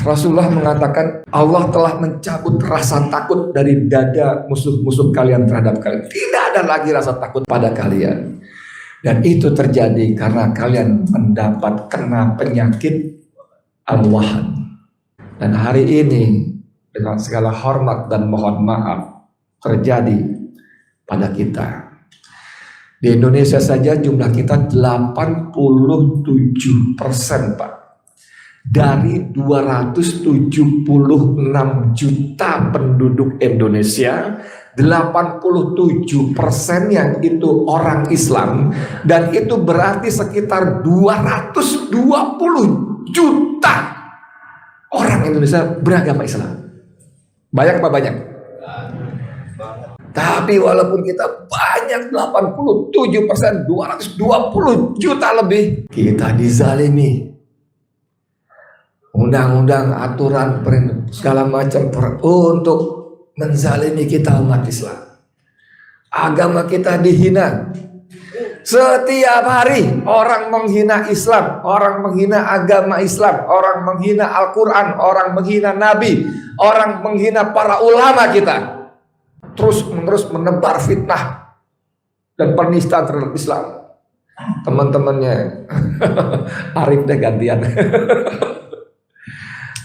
Rasulullah mengatakan Allah telah mencabut rasa takut dari dada musuh-musuh kalian terhadap kalian. Tidak ada lagi rasa takut pada kalian. Dan itu terjadi karena kalian mendapat kena penyakit al-wahan. Dan hari ini dengan segala hormat dan mohon maaf terjadi pada kita. Di Indonesia saja jumlah kita 87%, Pak. Dari 276 juta penduduk Indonesia, 87% yang itu orang Islam, dan itu berarti sekitar 220 juta orang Indonesia beragama Islam. Banyak apa banyak? Tapi walaupun kita banyak 87%, 220 juta lebih, kita dizalimi. Undang-undang, aturan, segala macam untuk menzalimi kita umat Islam. Agama kita dihina. Setiap hari orang menghina Islam, orang menghina agama Islam, orang menghina Al-Quran, orang menghina Nabi, orang menghina para ulama kita. Terus-menerus menebar fitnah dan penistaan terhadap Islam. Teman-temannya Arif deh gantian.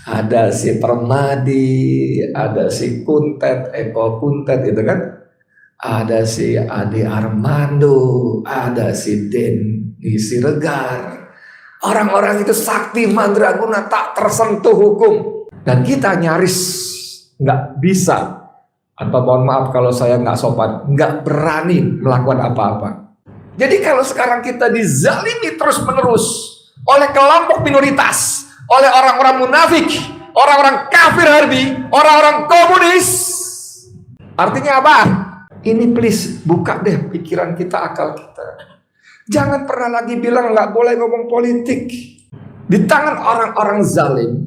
Ada si Permadi, ada si Kuntet, Eko Kuntet itu kan, ada si Ade Armando, ada si Denny Siregar. Orang-orang itu sakti mandraguna tak tersentuh hukum, dan kita nyaris nggak bisa, atau mohon maaf kalau saya nggak sopan, nggak berani melakukan apa-apa. Jadi kalau sekarang kita dizalimi terus-menerus oleh kelompok minoritas, oleh orang-orang munafik, orang-orang kafir harbi, orang-orang komunis. Artinya apa? Ini please buka deh pikiran kita, akal kita. Jangan pernah lagi bilang nggak boleh ngomong politik. Di tangan orang-orang zalim,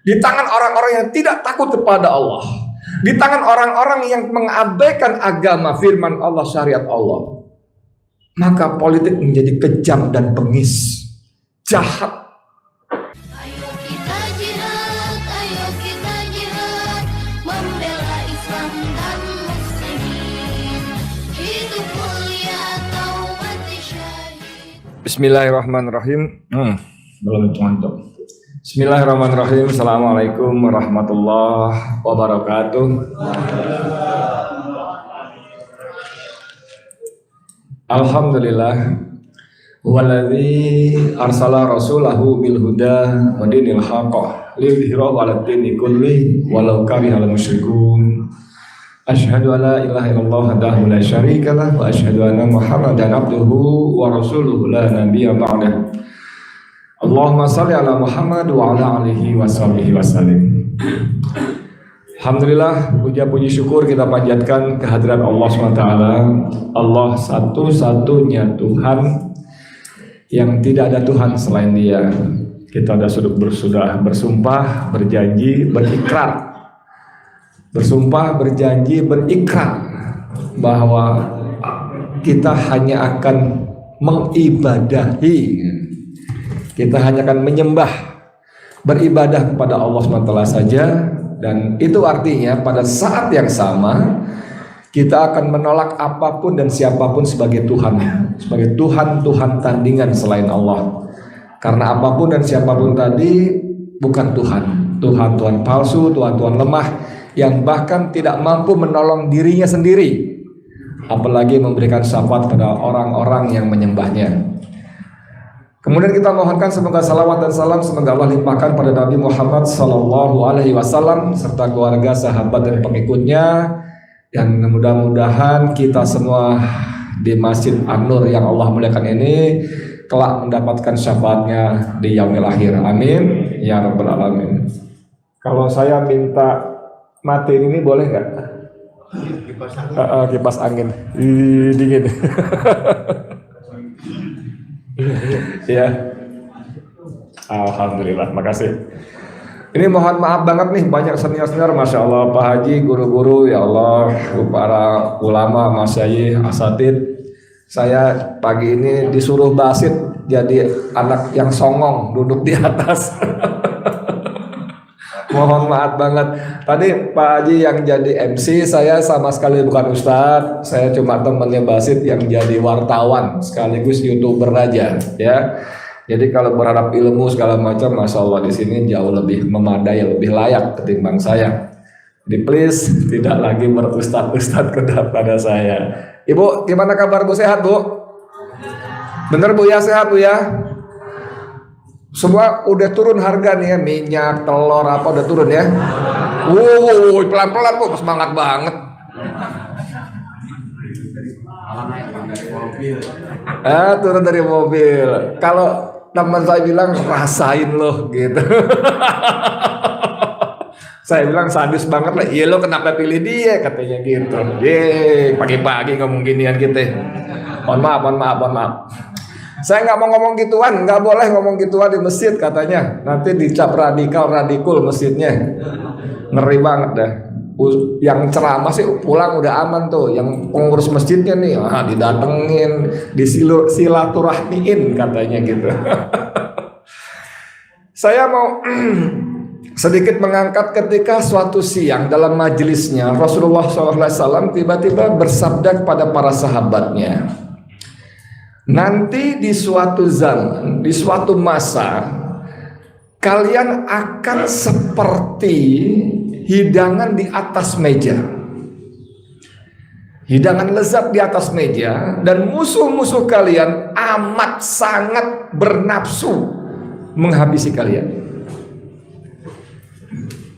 di tangan orang-orang yang tidak takut kepada Allah, di tangan orang-orang yang mengabaikan agama, firman Allah, syariat Allah, maka politik menjadi kejam dan bengis, jahat. Bismillahirrahmanirrahim. Belum contoh. Bismillahirrahmanirrahim. Assalamualaikum warahmatullahi wabarakatuh. Alhamdulillah. Walladzi arsala rasulahu bil huda wa dinil haqq liyudhhirahu 'alad dini kulli walau karihal musyrikun. Asyhadu an la ilaha illallah wahdahu la syarika lah wa asyhadu anna Muhammadan abduhu wa rasuluhu la nabiyya ba'dah. Allahumma shalli ala Muhammad wa ala alihi wa sahbihi wasallim. Alhamdulillah, puja-puji syukur kita panjatkan kehadiran Allah SWT. Allah satu-satunya Tuhan yang tidak ada Tuhan selain Dia. Kita sudah bersumpah, berjanji, berikrar. Bersumpah, berjanji, berikrar bahwa kita hanya akan mengibadahi, kita hanya akan menyembah, beribadah kepada Allah SWT saja. Dan itu artinya pada saat yang sama kita akan menolak apapun dan siapapun sebagai Tuhan, sebagai Tuhan tandingan selain Allah. Karena apapun dan siapapun tadi bukan Tuhan, Tuhan palsu, Tuhan lemah, yang bahkan tidak mampu menolong dirinya sendiri, apalagi memberikan syafaat pada orang-orang yang menyembahnya. Kemudian kita mohonkan semoga salawat dan salam semoga Allah limpahkan pada Nabi Muhammad SAW serta keluarga, sahabat dan pengikutnya, yang mudah-mudahan kita semua di Masjid An-Nur yang Allah muliakan ini kelak mendapatkan syafaatnya di yaumil akhir. Amin ya rabbal alamin. Kalau saya minta matiin ini boleh nggak? Kipas angin. Dingin. Ya. Alhamdulillah, makasih. Ini mohon maaf banget nih, banyak senior-senior, masya Allah, Pak Haji, guru-guru, ya Allah, para ulama, masyayikh, asatid. Saya pagi ini disuruh basit jadi anak yang songong, duduk di atas. Mohon maaf banget. Tadi Pak Haji yang jadi MC, saya sama sekali bukan ustadz. Saya cuma temannya Basit yang jadi wartawan sekaligus YouTuber aja, ya. Jadi kalau berharap ilmu segala macam, masya Allah di sini jauh lebih memadai, lebih layak ketimbang saya. Di please tidak lagi berustad-ustad kepada saya. Ibu, gimana kabar Bu? Sehat Bu? Bener Bu ya, sehat Bu ya? Semua udah turun harga nih ya, minyak, telur apa udah turun ya? Pelan-pelan Bu, semangat banget. Turun dari mobil. Kalau teman saya bilang rasain loh gitu. Saya bilang sadis banget lah. Iya lo kenapa pilih dia katanya gitu. Pagi-pagi ngomong ginian gitu. Mohon maaf. Saya nggak mau ngomong gituan, nggak boleh ngomong gituan di masjid katanya. Nanti dicap radikal masjidnya. Ngeri banget dah. Yang ceramah sih pulang udah aman tuh. Yang pengurus masjidnya nih, didatengin, silaturahmiin katanya gitu. Saya mau sedikit mengangkat ketika suatu siang dalam majelisnya Rasulullah SAW tiba-tiba bersabda kepada para sahabatnya, nanti di suatu zaman, di suatu masa, kalian akan seperti hidangan di atas meja. Hidangan lezat di atas meja, dan musuh-musuh kalian amat sangat bernafsu menghabisi kalian.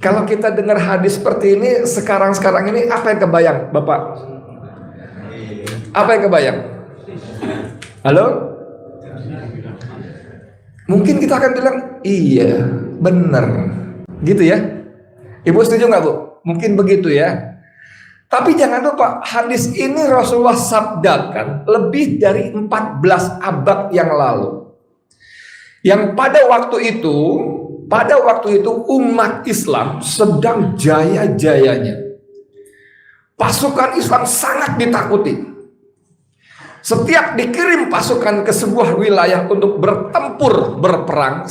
Kalau kita dengar hadis seperti ini sekarang ini, apa yang kebayang Bapak? Apa yang kebayang? Halo? Mungkin kita akan bilang, iya benar, gitu ya. Ibu setuju nggak Bu? Mungkin begitu ya. Tapi jangan lupa, hadis ini Rasulullah sabdakan lebih dari 14 abad yang lalu. Yang pada waktu itu umat Islam sedang jaya-jayanya. Pasukan Islam sangat ditakuti. Setiap dikirim pasukan ke sebuah wilayah untuk bertempur, berperang,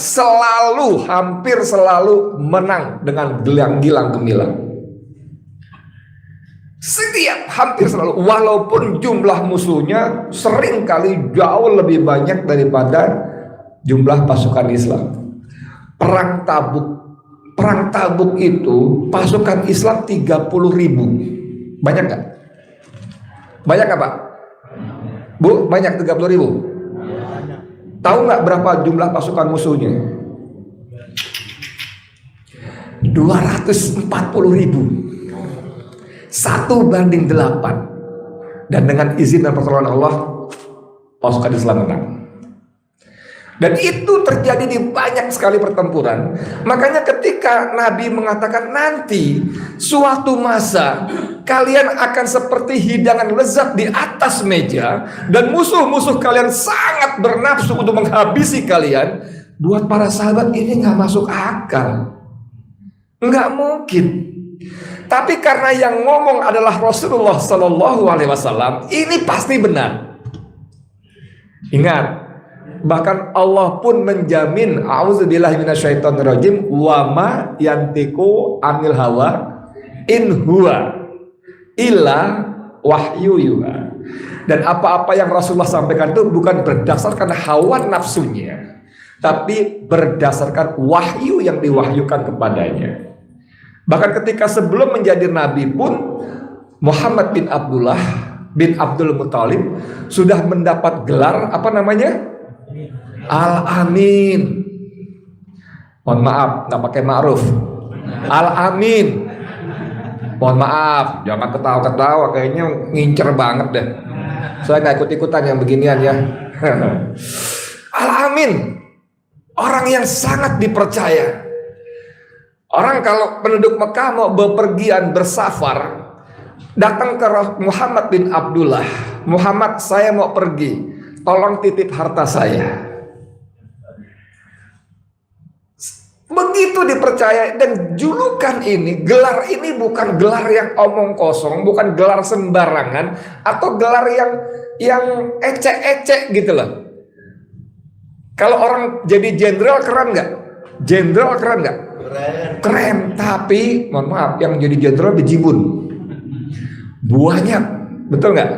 hampir selalu menang dengan gilang gemilang. Hampir selalu, walaupun jumlah musuhnya sering kali jauh lebih banyak daripada jumlah pasukan Islam. Perang Tabuk itu pasukan Islam 30.000. Banyak nggak? Banyak nggak Pak? Bu, banyak 30.000. Tahu nggak berapa jumlah pasukan musuhnya? 240.000. 1:8. Dan dengan izin dan pertolongan Allah, pasukan Islam menang. Dan itu terjadi di banyak sekali pertempuran. Makanya ketika Nabi mengatakan nanti suatu masa kalian akan seperti hidangan lezat di atas meja, dan musuh-musuh kalian sangat bernafsu untuk menghabisi kalian. Buat para sahabat ini nggak masuk akal, nggak mungkin. Tapi karena yang ngomong adalah Rasulullah Sallallahu Alaihi Wasallam, ini pasti benar. Ingat, bahkan Allah pun menjamin, auzubillahi minasyaitonirrajim, wa ma yantiqu anil hawa in huwa illa wahyu yuha. Dan apa-apa yang Rasulullah sampaikan itu bukan berdasarkan hawa nafsunya, tapi berdasarkan wahyu yang diwahyukan kepadanya. Bahkan ketika sebelum menjadi nabi pun, Muhammad bin Abdullah bin Abdul Muthalib sudah mendapat gelar apa namanya? Al-Amin. Mohon maaf, nggak pakai ma'ruf. Al-Amin. Mohon maaf, jangan ketawa-ketawa, kayaknya ngincer banget deh. Saya nggak ikut-ikutan yang beginian ya. Al-Amin, orang yang sangat dipercaya. Orang kalau penduduk Mekah mau bepergian bersafar, datang ke Muhammad bin Abdullah. Muhammad, saya mau pergi, tolong titip harta saya. Begitu dipercaya, dan julukan ini, gelar ini bukan gelar yang omong kosong, bukan gelar sembarangan, atau gelar yang ecek-ecek gitu loh. Kalau orang jadi jenderal keren nggak? Jenderal keren nggak? Keren, tapi mohon maaf, yang jadi jenderal bejibun. Buahnya, betul nggak?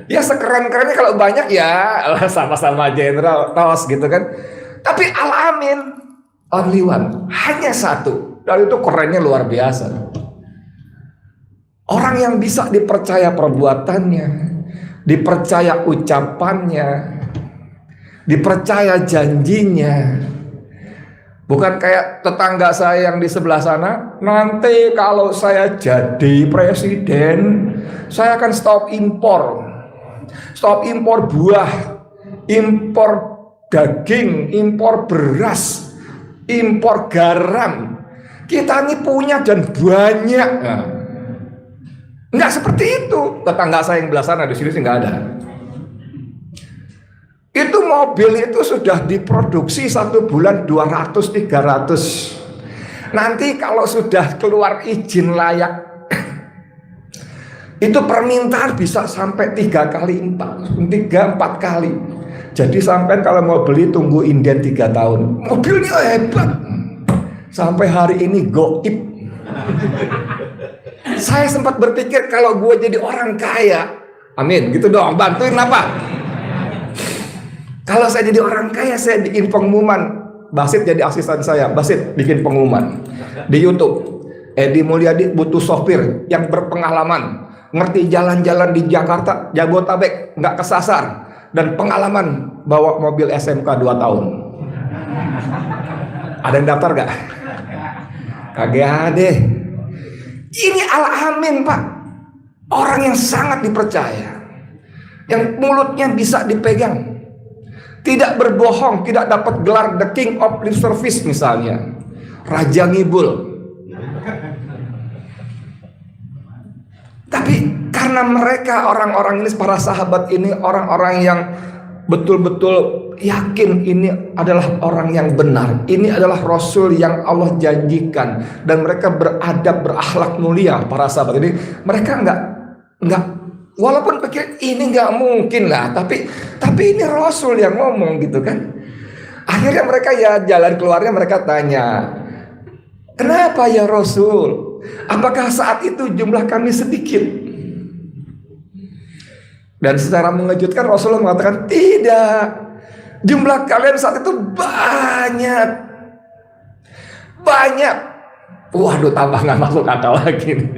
Ya sekeren-kerennya kalau banyak ya sama-sama jenderal tos gitu kan. Tapi Al-Amin only one, hanya satu, dan itu kerennya luar biasa. Orang yang bisa dipercaya perbuatannya, dipercaya ucapannya, dipercaya janjinya. Bukan kayak tetangga saya yang di sebelah sana, nanti kalau saya jadi presiden, saya akan stop impor buah, impor daging, impor beras, impor garam. Kita ini punya dan banyak. Nah, nggak seperti itu. Tetangga saya yang belah sana, di sini sih nggak ada. Itu mobil itu sudah diproduksi 1 bulan 200-300. Nanti kalau sudah keluar izin layak, itu permintaan bisa sampai 3 kali 4 kali. Jadi sampai kalau mau beli tunggu inden 3 tahun. Mobilnya hebat. Sampai hari ini goib. Saya sempat berpikir kalau gue jadi orang kaya, amin, gitu dong, bantuin apa? Kalau saya jadi orang kaya, saya bikin pengumuman. Basit jadi asisten saya. Basit bikin pengumuman di YouTube. Edi Mulyadi butuh sopir yang berpengalaman, ngerti jalan-jalan di Jakarta, Jabodetabek, nggak kesasar, dan pengalaman bawa mobil SMK 2 tahun. Ada yang daftar gak? Kagak ada. Ini Al-Amin, Pak. Orang yang sangat dipercaya, yang mulutnya bisa dipegang, tidak berbohong, tidak dapat gelar the king of lip service misalnya, Raja Ngibul. Tapi karena mereka orang-orang ini, para sahabat ini, orang-orang yang betul-betul yakin ini adalah orang yang benar, ini adalah Rasul yang Allah janjikan, dan mereka beradab, berakhlak mulia. Para sahabat ini, mereka nggak walaupun pikir ini nggak mungkin lah, tapi ini Rasul yang ngomong gitu kan. Akhirnya mereka ya jalan keluarnya, mereka tanya, kenapa ya Rasul? Apakah saat itu jumlah kami sedikit? Dan secara mengejutkan Rasulullah mengatakan, tidak, jumlah kalian saat itu banyak. Waduh, tambah nggak masuk akal lagi nih.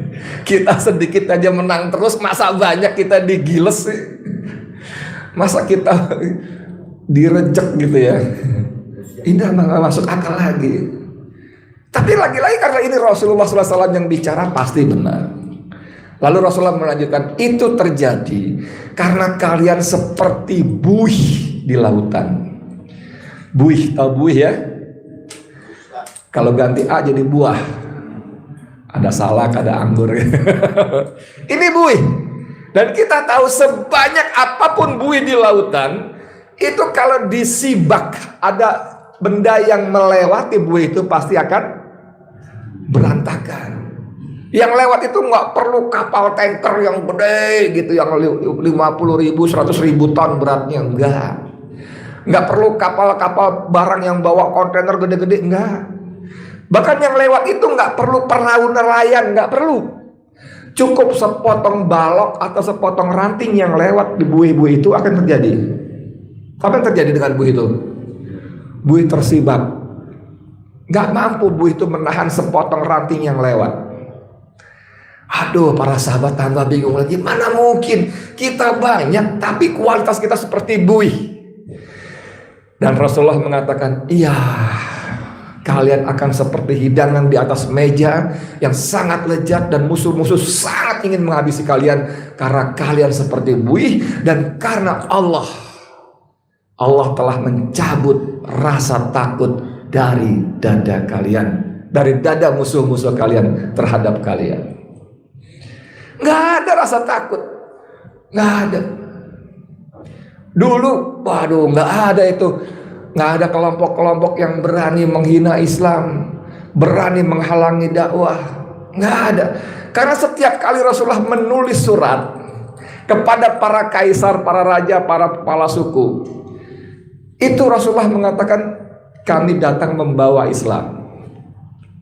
Kita sedikit aja menang terus, masa banyak kita digiles sih? Masa kita direjek gitu ya? Ini nggak masuk akal lagi. Tapi lagi-lagi karena ini Rasulullah SAW yang bicara, pasti benar. Lalu Rasulullah melanjutkan, itu terjadi karena kalian seperti buih di lautan. Buih, tahu buih ya? Kalau ganti A jadi buah, ada salak, ada anggur. Ini buih. Dan kita tahu sebanyak apapun buih di lautan, itu kalau disibak, ada benda yang melewati buih itu pasti akan berantakan. Yang lewat itu nggak perlu kapal tanker yang gede gitu, yang 50.000, 100.000 ton beratnya, nggak perlu kapal-kapal barang yang bawa kontainer gede-gede, enggak. Bahkan yang lewat itu nggak perlu perahu nelayan, nggak perlu. Cukup sepotong balok atau sepotong ranting yang lewat di buih-buih itu akan terjadi. Apa yang terjadi dengan buih itu? Buih tersibak. Nggak mampu buih itu menahan sepotong ranting yang lewat. Aduh, para sahabat tambah bingung lagi. Mana mungkin kita banyak tapi kualitas kita seperti buih. Dan Rasulullah mengatakan, iya, kalian akan seperti hidangan di atas meja yang sangat lezat, dan musuh-musuh sangat ingin menghabisi kalian karena kalian seperti buih. Dan karena Allah telah mencabut rasa takut dari dada kalian, dari dada musuh-musuh kalian terhadap kalian. Nggak ada rasa takut, nggak ada. Dulu, waduh, nggak ada itu. Nggak ada kelompok-kelompok yang berani menghina Islam, berani menghalangi dakwah. Nggak ada. Karena setiap kali Rasulullah menulis surat kepada para kaisar, para raja, para kepala suku, itu Rasulullah mengatakan, kami datang membawa Islam.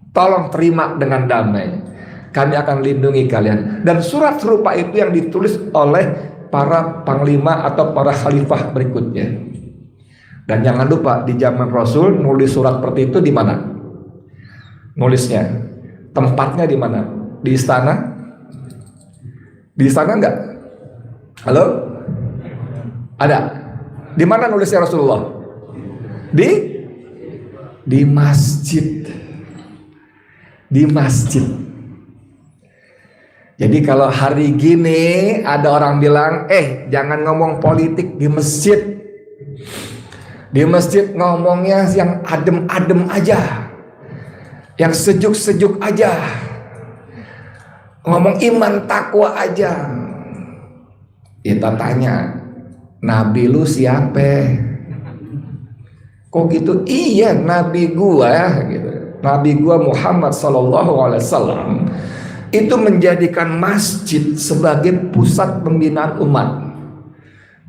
Tolong terima dengan damai. Kami akan lindungi kalian. Dan surat serupa itu yang ditulis oleh para panglima atau para khalifah berikutnya. Dan jangan lupa di zaman Rasul nulis surat seperti itu di mana? Nulisnya, tempatnya di mana? Di istana? Di istana enggak? Halo? Ada? Di mana nulisnya Rasulullah? Di masjid. Di masjid. Jadi kalau hari gini ada orang bilang, jangan ngomong politik di masjid. Di masjid ngomongnya yang adem-adem aja, yang sejuk-sejuk aja, ngomong iman takwa aja. Kita tanya, Nabi lu siapa? Kok gitu? Iya, Nabi gua gitu. Nabi gua Muhammad sallallahu alaihi wasallam itu menjadikan masjid sebagai pusat pembinaan umat.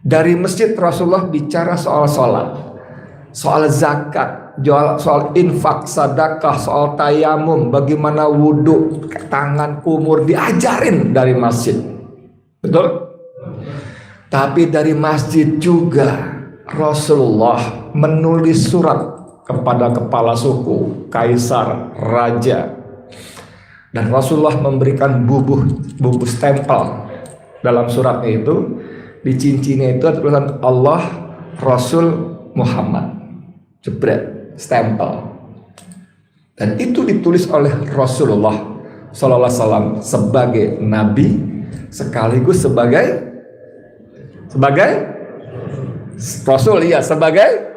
Dari masjid Rasulullah bicara soal sholat, soal zakat, soal infak, sedekah, soal tayamum, bagaimana wudhu, tangan kumur, diajarin dari masjid. Betul? Tapi dari masjid juga Rasulullah menulis surat kepada kepala suku, kaisar, raja. Dan Rasulullah memberikan bubuh stempel. Dalam suratnya itu, di cincinnya itu ada tulisan Allah, Rasul, Muhammad. Jebret, stempel. Dan itu ditulis oleh Rasulullah sallallahu alaihi wasallam sebagai nabi sekaligus sebagai Rasul, ya, sebagai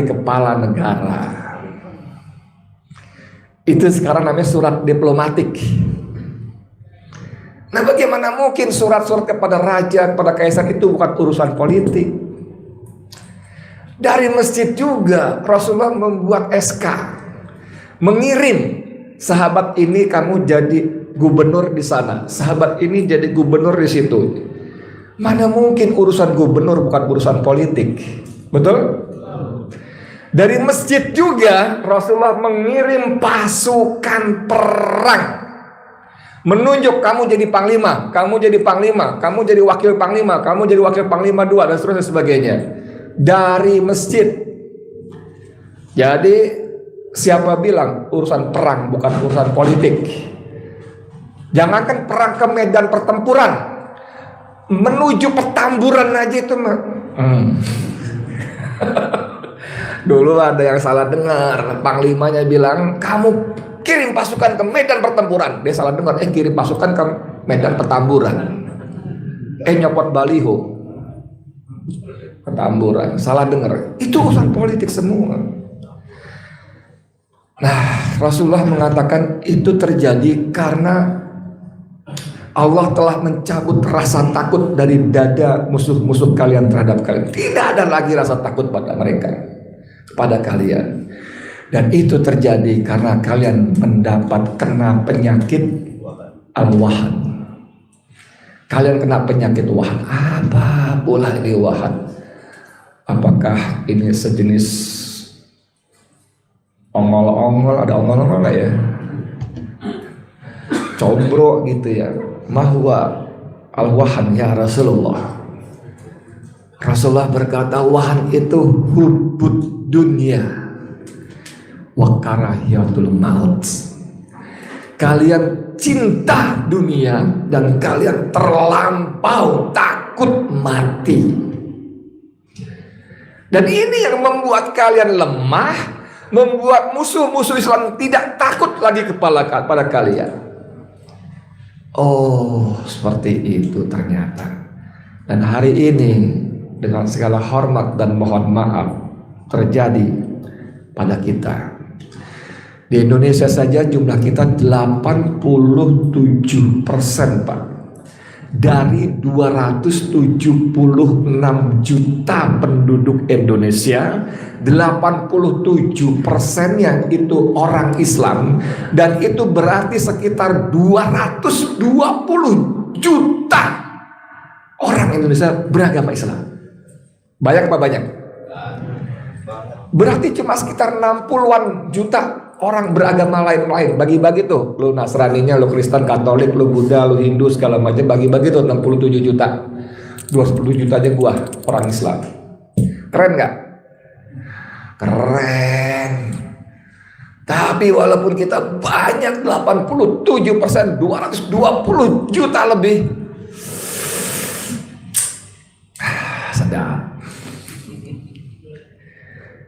kepala negara. Itu sekarang namanya surat diplomatik. Nah, bagaimana mungkin surat-surat kepada raja, kepada kaisar itu bukan urusan politik? Dari masjid juga Rasulullah membuat SK, mengirim sahabat ini kamu jadi gubernur di sana, sahabat ini jadi gubernur di situ. Mana mungkin urusan gubernur bukan urusan politik? Betul? Dari masjid juga Rasulullah mengirim pasukan perang, menunjuk kamu jadi panglima, kamu jadi panglima, kamu jadi wakil panglima, kamu jadi wakil panglima 2 dan seterusnya sebagainya. Dari masjid. Jadi siapa bilang urusan perang bukan urusan politik? Jangankan perang ke medan pertempuran, menuju pertamburan aja itu Dulu ada yang salah dengar, panglimanya bilang kamu kirim pasukan ke medan pertempuran. Dia salah dengar, kirim pasukan ke medan pertamburan. Nyopot baliho pertamburan, salah dengar. Itu urusan politik semua. Nah, Rasulullah mengatakan itu terjadi karena Allah telah mencabut rasa takut dari dada musuh-musuh kalian terhadap kalian. Tidak ada lagi rasa takut pada mereka, pada kalian. Dan itu terjadi karena kalian kena penyakit al-wahan. Kalian kena penyakit wahan. Apa pula ini wahan? Apakah ini sejenis ongol-ongol? Ada ongol-ongol nggak ya? Combro gitu ya. Mahwa al-wahan ya Rasulullah. Rasulullah berkata wahan itu hubbud dunia wa karahiyatul maut. Kalian cinta dunia dan kalian terlampau takut mati. Dan ini yang membuat kalian lemah, membuat musuh-musuh Islam tidak takut lagi pada kalian. Oh, seperti itu ternyata. Dan hari ini dengan segala hormat dan mohon maaf terjadi pada kita. Di Indonesia saja jumlah kita 87%, Pak. Dari 276 juta penduduk Indonesia, 87% yang itu orang Islam, dan itu berarti sekitar 220 juta orang Indonesia beragama Islam. Banyak apa banyak? Berarti cuma sekitar 60-an juta orang beragama lain-lain, bagi-bagi tuh, lu Nasraninya, lu Kristen, Katolik, lu Buddha, lu Hindu, segala macam, bagi-bagi tuh 67 juta. 20 juta aja gua orang Islam. Keren nggak? Keren. Tapi walaupun kita banyak 87%, 220 juta lebih, sedap.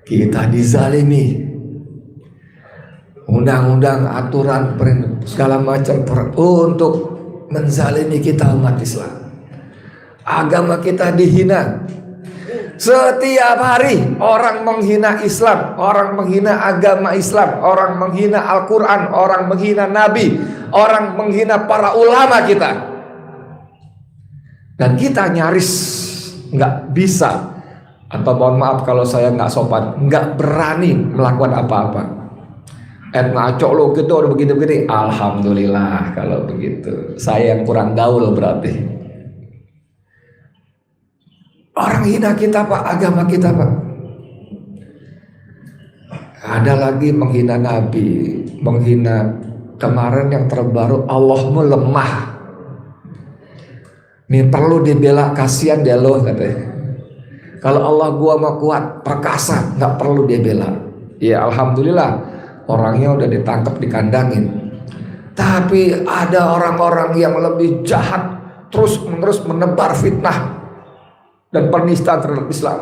Kita dizalimi. Undang-undang, aturan, segala macam untuk menzalimi kita umat Islam. Agama kita dihina. Setiap hari orang menghina Islam, orang menghina agama Islam, orang menghina Al-Quran, orang menghina Nabi, orang menghina para ulama kita. Dan kita nyaris nggak bisa, atau mohon maaf kalau saya nggak sopan, nggak berani melakukan apa-apa. Ngaco lo gitu udah begini-begini. Alhamdulillah kalau begitu. Saya yang kurang gaul berarti. Orang hina kita Pak, agama kita Pak. Ada lagi menghina Nabi, menghina kemarin yang terbaru, Allahmu lemah. Ini perlu dibela, kasihan dia loh katanya. Kalau Allah gua mah kuat, perkasa, nggak perlu dia bela. Ya alhamdulillah, orangnya udah ditangkap, dikandangin. Tapi ada orang-orang yang lebih jahat, terus-menerus menebar fitnah dan penistaan terhadap Islam.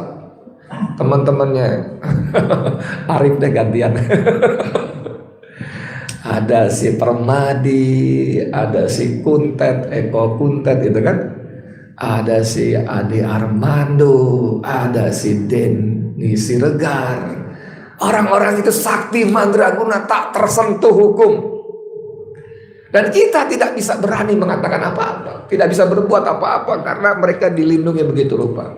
Teman-temannya Arif deh gantian. Ada si Permadi, ada si Kuntet, Eko Kuntet gitu kan. Ada si Ade Armando, ada si Denny Siregar. Orang-orang itu sakti mandraguna, tak tersentuh hukum. Dan kita tidak bisa berani mengatakan apa-apa, tidak bisa berbuat apa-apa karena mereka dilindungi begitu rupa.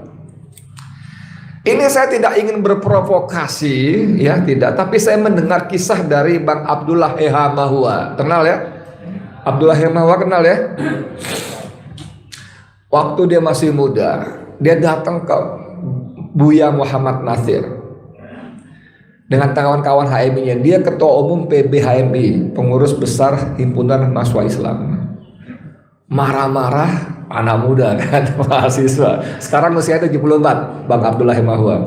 Ini saya tidak ingin berprovokasi, ya tidak. Tapi saya mendengar kisah dari Bang Abdullah Eha Mahua. Kenal ya? Abdullah Eha Mahua kenal ya? Waktu dia masih muda, dia datang ke Buya Muhammad Nasir dengan kawan-kawan HMI-nya. Dia ketua umum PB HMI, pengurus besar himpunan mahasiswa Islam. Marah-marah, anak muda kan, mahasiswa. Sekarang usianya 74, Bang Abdullah Mahua.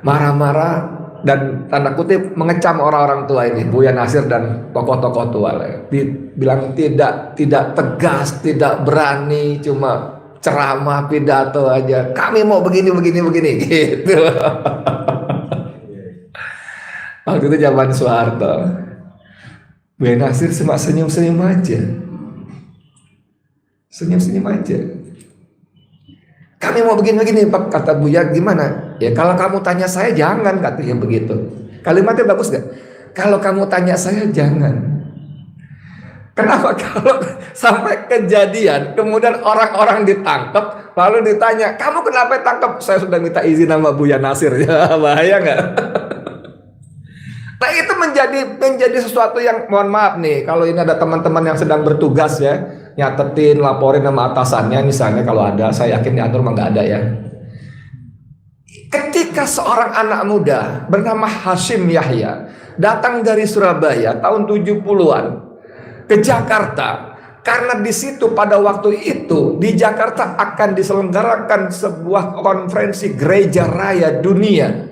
Marah-marah dan tanda kutip mengecam orang-orang tua ini, Buya Nasir dan tokoh-tokoh tua. Dibilang tidak tegas, tidak berani, cuma ceramah pidato aja. Kami mau begini gitu. Waktu itu zaman Soeharto. Buya Nasir cuma senyum-senyum aja. Senyum-senyum aja. Kami mau begini-begini, Pak, kata Buya. Gimana? Ya kalau kamu tanya saya jangan, katanya begitu. Kalimatnya bagus gak? Kalau kamu tanya saya jangan. Kenapa? Kalau sampai kejadian kemudian orang-orang ditangkap lalu ditanya, kamu kenapa tangkap? Saya sudah minta izin sama Buya Nasir. Ya bahaya gak? Nah itu menjadi sesuatu yang, mohon maaf nih, kalau ini ada teman-teman yang sedang bertugas ya, nyatetin, laporin sama atasannya misalnya, kalau ada, saya yakin di Anur mah nggak ada ya. Ketika seorang anak muda bernama Hashim Yahya datang dari Surabaya tahun 70-an ke Jakarta, karena di situ pada waktu itu di Jakarta akan diselenggarakan sebuah konferensi gereja raya dunia.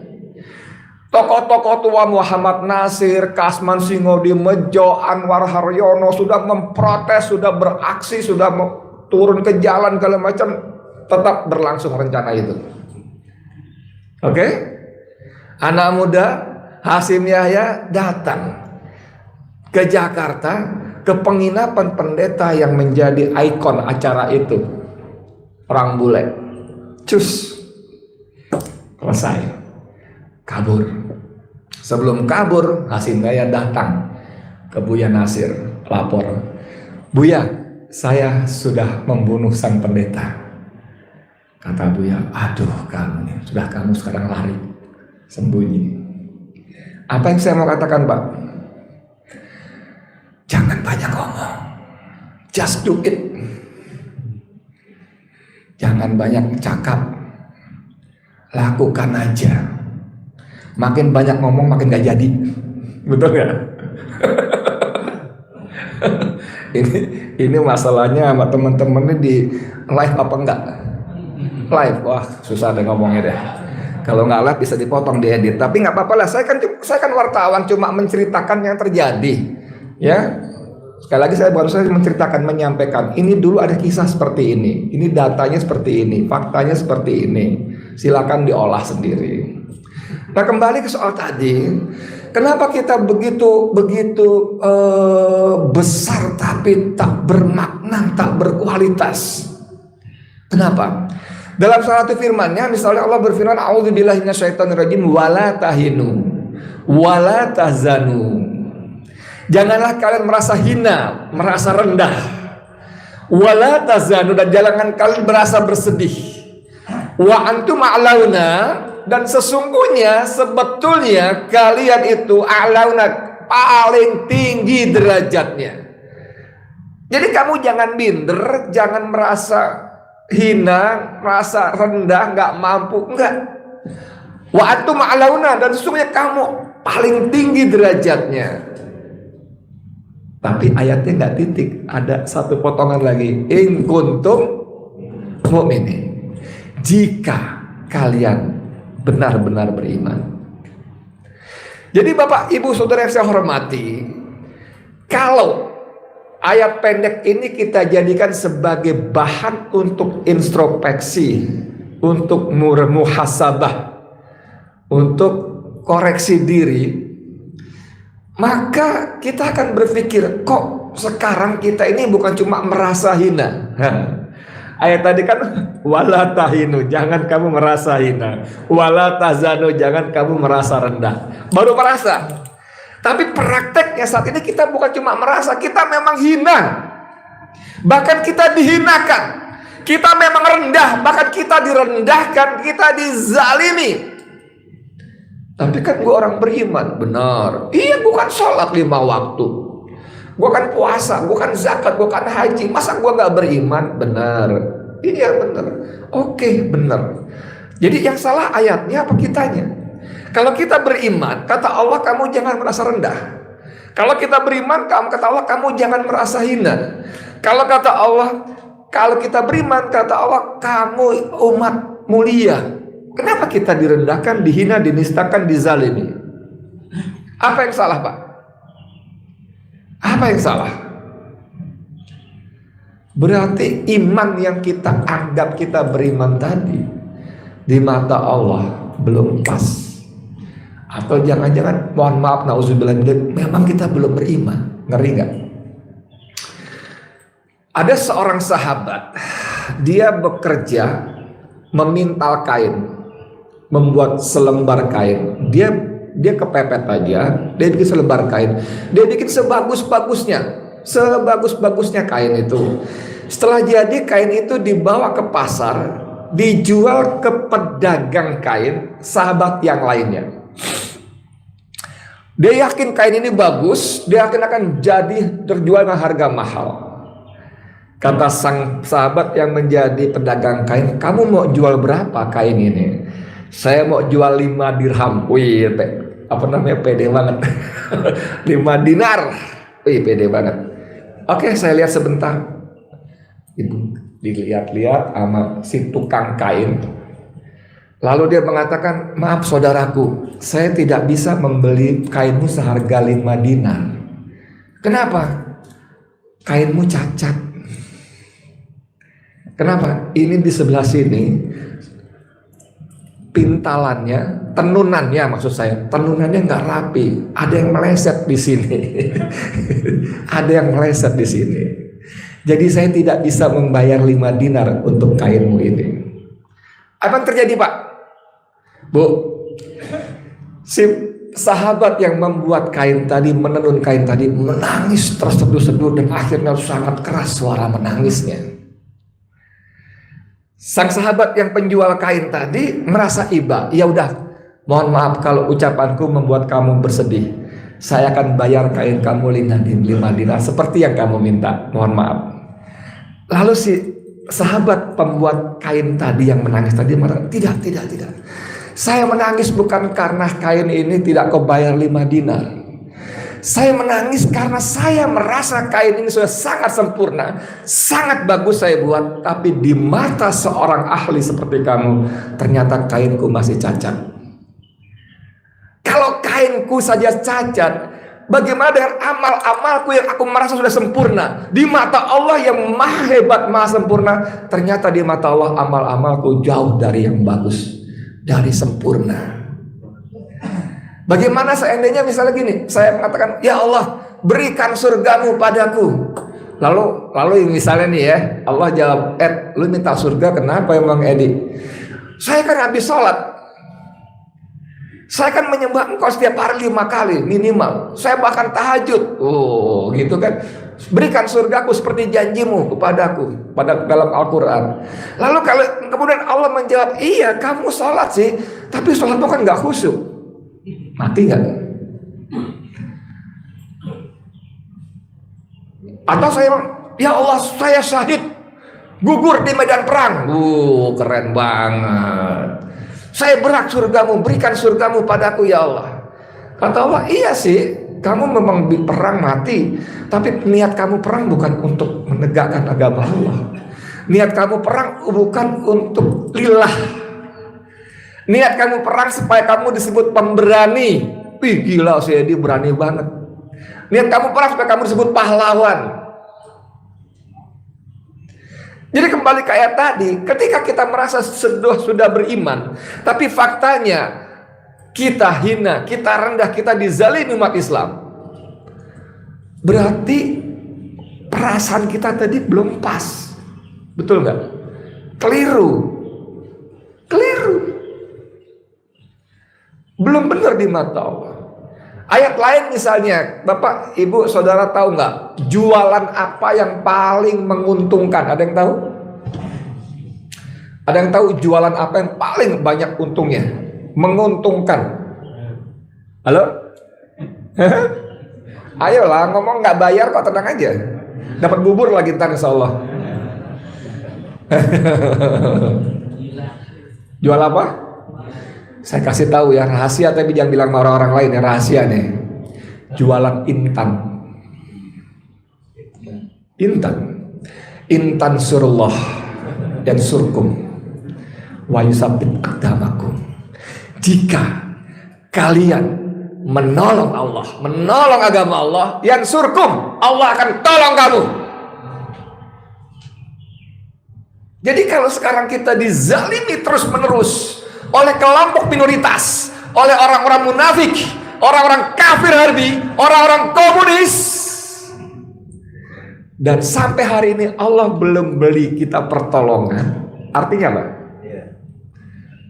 Tokoh-tokoh tua Muhammad Nasir, Kasman Singodimedjo, Anwar Haryono sudah memprotes, sudah beraksi, sudah turun ke jalan segala macam, tetap berlangsung rencana itu. Oke? Anak muda Hashim Yahya datang ke Jakarta, ke penginapan pendeta yang menjadi ikon acara itu. Orang bule. Cus. Selesai. Kabur. Sebelum kabur, Hashim Yahya datang ke Buya Nasir, lapor, Buya, saya sudah membunuh sang pendeta. Kata Buya, aduh kamu, sudah kamu sekarang lari, sembunyi. Apa yang saya mau katakan, Pak? Jangan banyak ngomong, just do it. Jangan banyak cakap, lakukan aja. Makin banyak ngomong makin gak jadi. Betul nggak? ini masalahnya sama teman-teman ini di live apa enggak? Live, wah susah deh ngomongnya deh. Kalau nggak live bisa dipotong diedit, tapi nggak apa-apa lah. Saya kan wartawan, cuma menceritakan yang terjadi, ya. Sekali lagi saya baru saja menceritakan, menyampaikan. Ini dulu ada kisah seperti ini datanya seperti ini, faktanya seperti ini. Silakan diolah sendiri. Nah kembali ke soal tadi, kenapa kita begitu besar tapi tak bermakna, tak berkualitas? Kenapa? Dalam salah satu firman-Nya, misalnya Allah berfirman, "A'udzubillahi minasyaitonirrajim, wala tahinu, wala tahzanu." Janganlah kalian merasa hina, merasa rendah. Wala tahzanu, dan jangan kalian merasa bersedih. Wa antum a'launa, dan sesungguhnya sebetulnya kalian itu a'launa, paling tinggi derajatnya. Jadi kamu jangan minder, jangan merasa hina, merasa rendah, nggak mampu, enggak. Wa antum a'launa, dan sesungguhnya kamu paling tinggi derajatnya. Tapi ayatnya nggak titik, ada satu potongan lagi. In kuntum mu'minin, jika kalian benar-benar beriman. Jadi Bapak Ibu Saudara yang saya hormati, kalau ayat pendek ini kita jadikan sebagai bahan untuk introspeksi, untuk muhasabah, untuk koreksi diri, maka kita akan berpikir, kok sekarang kita ini bukan cuma merasa hina. Ayat tadi kan wala tahinu, jangan kamu merasa hina. Wala tahzanu, jangan kamu merasa rendah. Baru merasa. Tapi prakteknya saat ini kita bukan cuma merasa, kita memang hina. Bahkan kita dihinakan. Kita memang rendah, bahkan kita direndahkan, kita dizalimi. Tapi kan gue orang beriman, benar. Iya, gue kan sholat 5 waktu, gue kan puasa, gue kan zakat, gue kan haji. Masa gue gak beriman? Benar. Iya benar. Oke, benar. Jadi yang salah ayatnya apa kitanya? Kalau kita beriman, kata Allah, kamu jangan merasa rendah. Kalau kita beriman, kata Allah, kamu jangan merasa hina. Kalau kita beriman, kata Allah, kamu umat mulia. Kenapa kita direndahkan, dihina, dinistakan, dizalimi? Apa yang salah, Pak? Apa yang salah? Berarti iman yang kita anggap kita beriman tadi di mata Allah belum pas. Atau jangan-jangan, mohon maaf, nauzubillah, memang kita belum beriman. Ngeri nggak? Ada seorang sahabat, dia bekerja memintal kain, membuat selembar kain. Dia kepepet aja, dia bikin selembar kain. Dia bikin sebagus-bagusnya kain itu. Setelah jadi, kain itu dibawa ke pasar, dijual ke pedagang kain sahabat yang lainnya. Dia yakin kain ini bagus, dia yakin akan jadi terjual dengan harga mahal. Kata sang sahabat yang menjadi pedagang kain, "Kamu mau jual berapa kain ini?" "Saya mau jual 5 dirham. Wih, pede banget. 5 dinar. Wih, pede banget. Oke, saya lihat sebentar. Ibu dilihat-lihat sama si tukang kain. Lalu dia mengatakan, "Maaf saudaraku, saya tidak bisa membeli kainmu seharga 5 dinar. Kenapa? Kainmu cacat. Kenapa? Ini di sebelah sini pintalannya, tenunannya, maksud saya, tenunannya nggak rapi. Ada yang meleset di sini. Ada yang meleset di sini. Jadi saya tidak bisa membayar 5 dinar untuk kainmu ini." Apa yang terjadi, Pak? Bu, si sahabat yang membuat kain tadi, menenun kain tadi, menangis terseduh-seduh dan akhirnya sangat keras suara menangisnya. Sang sahabat yang penjual kain tadi merasa iba. "Ya udah, mohon maaf kalau ucapanku membuat kamu bersedih. Saya akan bayar kain kamu 5 dinar seperti yang kamu minta. Mohon maaf." Lalu si sahabat pembuat kain tadi yang menangis tadi mengatakan, tidak. Saya menangis bukan karena kain ini tidak kau bayar 5 dinar. Saya menangis karena saya merasa kain ini sudah sangat sempurna, sangat bagus saya buat, tapi di mata seorang ahli seperti kamu, ternyata kainku masih cacat. Kalau kainku saja cacat, bagaimana dengan amal-amalku yang aku merasa sudah sempurna? Di mata Allah yang maha hebat, maha sempurna, ternyata di mata Allah amal-amalku jauh dari yang bagus, dari sempurna. Bagaimana seandainya misalnya gini, saya mengatakan, ya Allah, berikan surgamu padaku. Lalu misalnya nih ya, Allah jawab, lu minta surga kenapa emang Edi? Saya kan habis sholat, saya kan menyembah engkau setiap hari 5 kali minimal. Saya bahkan tahajud. Oh gitu kan. Berikan surgaku seperti janjimu kepadaku pada dalam Al-Quran. Lalu kalau kemudian Allah menjawab, iya kamu sholat sih, tapi sholatmu kan gak khusyuk. Mati gak? Atau saya, ya Allah saya syahid, gugur di medan perang. Keren banget. Saya berhak surgamu, berikan surgamu padaku ya Allah. Kata Allah, iya sih, kamu memang perang mati, tapi niat kamu perang bukan untuk menegakkan agama Allah. Niat kamu perang bukan untuk lillah. Niat kamu perang supaya kamu disebut pemberani. Wih gila si Edi berani banget. Niat kamu perang supaya kamu disebut pahlawan. Jadi kembali ke ayat tadi, ketika kita merasa sudah beriman, tapi faktanya kita hina, kita rendah, kita dizalimi umat Islam, berarti perasaan kita tadi belum pas. Betul nggak? Keliru. Belum benar di mata Allah. Ayat lain misalnya, Bapak, Ibu, Saudara tahu nggak jualan apa yang paling menguntungkan? Ada yang tahu? Ada yang tahu jualan apa yang paling banyak untungnya? Menguntungkan? Halo? Ayolah ngomong nggak bayar kok, tenang aja. Dapat bubur lagi ntar insya Allah. Jual apa? Saya kasih tahu ya, rahasia, tapi jangan bilang sama orang-orang lain ya, rahasia nih. Jualan intan. Intan surullah dan surkum wa yusabbit aqdamakum. Jika kalian menolong Allah, menolong agama Allah, yang surkum, Allah akan tolong kamu. Jadi kalau sekarang kita dizalimi terus-menerus oleh kelompok minoritas, oleh orang-orang munafik, orang-orang kafir harbi, orang-orang komunis, dan sampai hari ini Allah belum beli kita pertolongan. Artinya apa?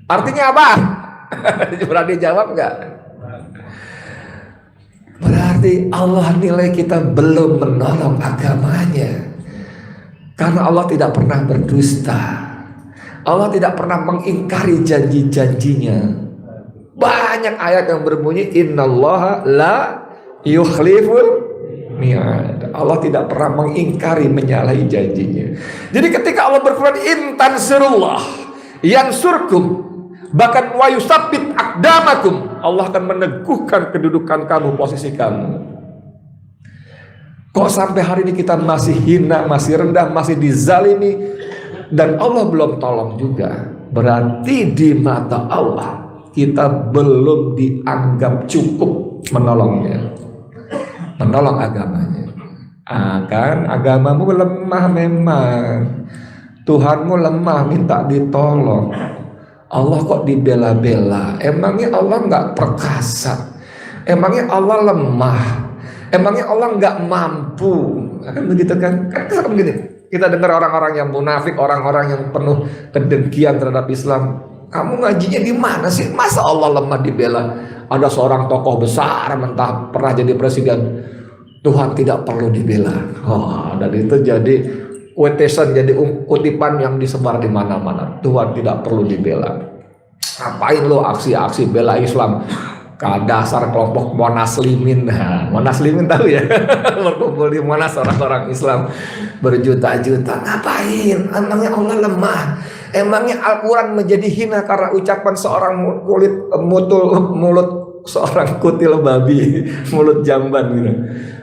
Artinya apa? Berani jawab nggak? Berarti Allah nilai kita belum menolong agamanya, karena Allah tidak pernah berdusta. Allah tidak pernah mengingkari janji-janjinya. Banyak ayat yang berbunyi innallaha la yukhliful mi'ad. Allah tidak pernah mengingkari, menyalahi janjinya. Jadi ketika Allah berfirman intan sirullah yansurkum, bahkan wa yusabbit aqdamakum, Allah akan meneguhkan kedudukan kamu, posisi kamu. Kok sampai hari ini kita masih hina, masih rendah, masih dizalimi, dan Allah belum tolong juga? Berarti di mata Allah kita belum dianggap cukup menolongnya, menolong agamanya. Kan agamamu lemah memang, Tuhanmu lemah, minta ditolong. Allah kok dibela-bela? Emangnya Allah nggak perkasa? Emangnya Allah lemah? Emangnya Allah nggak mampu? Kan begitu kan? Kan begini. Kita dengar orang-orang yang munafik, orang-orang yang penuh kedengkian terhadap Islam. Kamu ngajinya di mana sih? Masa Allah lemah dibela? Ada seorang tokoh besar mentah pernah jadi presiden, Tuhan tidak perlu dibela. Dan itu jadi quotation, jadi kutipan yang disebar di mana-mana. Tuhan tidak perlu dibela. Ngapain lo aksi-aksi bela Islam? Dasar kelompok Monaslimin. Monaslimin tahu ya? Berkumpul di Monas orang-orang Islam berjuta-juta. Ngapain? Emangnya Allah lemah? Emangnya Al-Quran menjadi hina karena ucapan seorang mulut seorang kutil babi, mulut jamban gitu.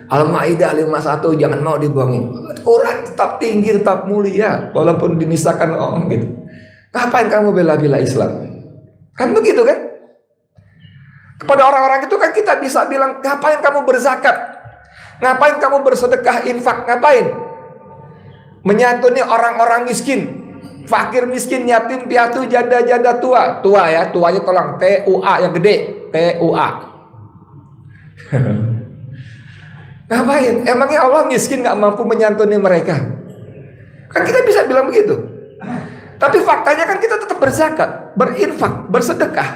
Al-Maidah 51 jangan mau dibuangin. Quran tetap tinggi, tetap mulia walaupun dinistakan orang gitu. Ngapain kamu bela-bela Islam? Kan begitu kan? Kepada orang-orang itu kan kita bisa bilang, ngapain kamu berzakat? Ngapain kamu bersedekah, infak? Ngapain? Menyantuni orang-orang miskin, fakir miskin, yatim piatu, janda-janda tua. Tua ya, tuanya tolong TUA yang gede, TUA. Ngapain? Emangnya Allah miskin gak mampu menyantuni mereka? Kan kita bisa bilang begitu. Tapi faktanya kan kita tetap berzakat, berinfak, bersedekah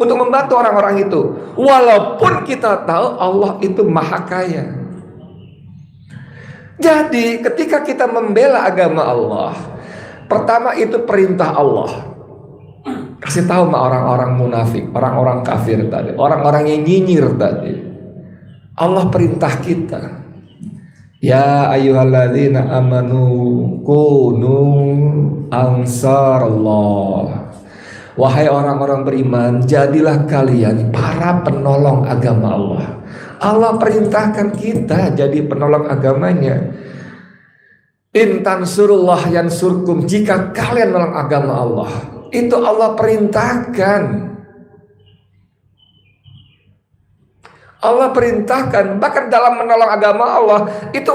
untuk membantu orang-orang itu. Walaupun kita tahu Allah itu maha kaya. Jadi ketika kita membela agama Allah, pertama itu perintah Allah. Kasih tahu sama orang-orang munafik, orang-orang kafir tadi, orang-orang yang nyinyir tadi. Allah perintah kita, ya ayyuhalladzina amanu kunu ansarallah. Wahai orang-orang beriman, jadilah kalian para penolong agama Allah. Allah perintahkan kita jadi penolong agamanya. In tansurullah yansurkum, jika kalian menolong agama Allah, itu Allah perintahkan. Allah perintahkan, bahkan dalam menolong agama Allah itu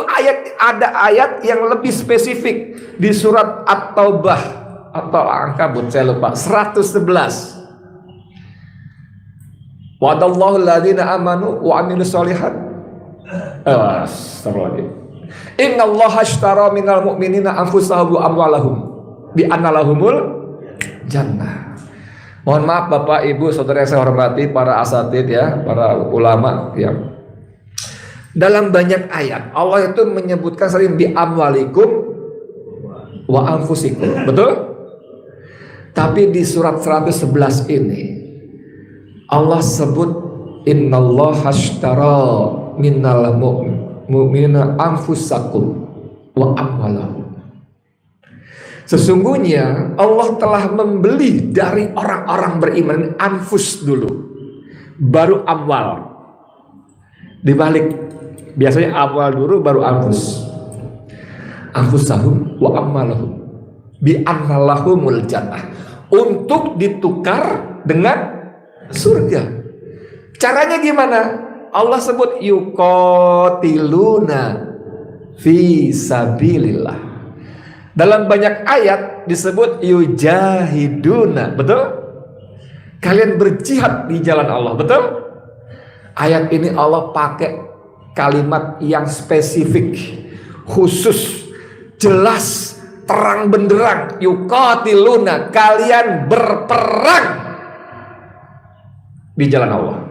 ada ayat yang lebih spesifik di surat At-Taubah atau Ankabut, saya lupa, 111. Wa'adallahu alladhina amanu wa amilus sholihat. Astagfirullahaladzim. Innallaha ashtara minal mu'minina anfusahum wa amwalahum bi anna lahumul jannah. Mohon maaf Bapak Ibu saudara yang saya hormati, para asatid ya, para ulama ya. Dalam banyak ayat Allah itu menyebutkan sering bi amwalikum wa anfusikum. Betul? Tapi di surat 111 ini Allah sebut innallaha ashtara minal mu'minina anfusakum wa amwalahum. Sesungguhnya Allah telah membeli dari orang-orang beriman anfus dulu, baru amwal. Dibalik, biasanya amwal dulu baru anfus. Anfusahum wa amwalahum bi annalahumul jannah, untuk ditukar dengan surga. Caranya gimana? Allah sebut yuqatiluna fi sabilillah. Dalam banyak ayat disebut yujahiduna, betul? Kalian berjihad di jalan Allah, betul? Ayat ini Allah pakai kalimat yang spesifik, khusus, jelas, terang benderang. Yuqatiluna, kalian berperang di jalan Allah.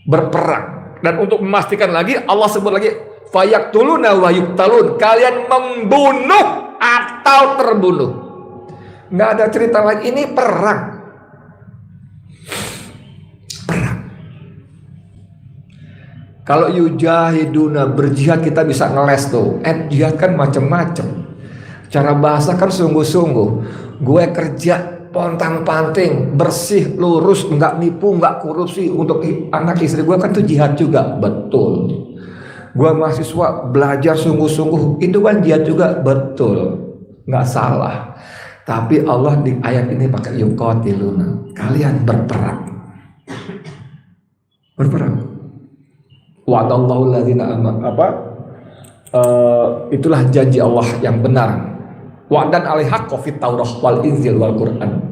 Berperang. Dan untuk memastikan lagi, Allah sebut lagi fayaktuluna wa yuktalun, kalian membunuh atau terbunuh. Nggak ada cerita lain, ini perang. Perang. Kalau yujahiduna, berjihad, kita bisa ngeles tuh. Jihad kan macem-macem. Cara bahasa kan sungguh-sungguh. Gue kerja pontang-panting, bersih, lurus, nggak nipu, nggak korupsi untuk anak istri gue, kan tuh jihad juga. Betul. Gua mahasiswa belajar sungguh-sungguh, itu kan jihad juga, betul, nggak salah. Tapi Allah di ayat ini pakai yuqatiluna, kalian berperang. Berperang. Wa'adallahu alladzina amanu, itulah janji Allah yang benar. Wa'dan alaiha fit Taurah wal Injil wal Quran.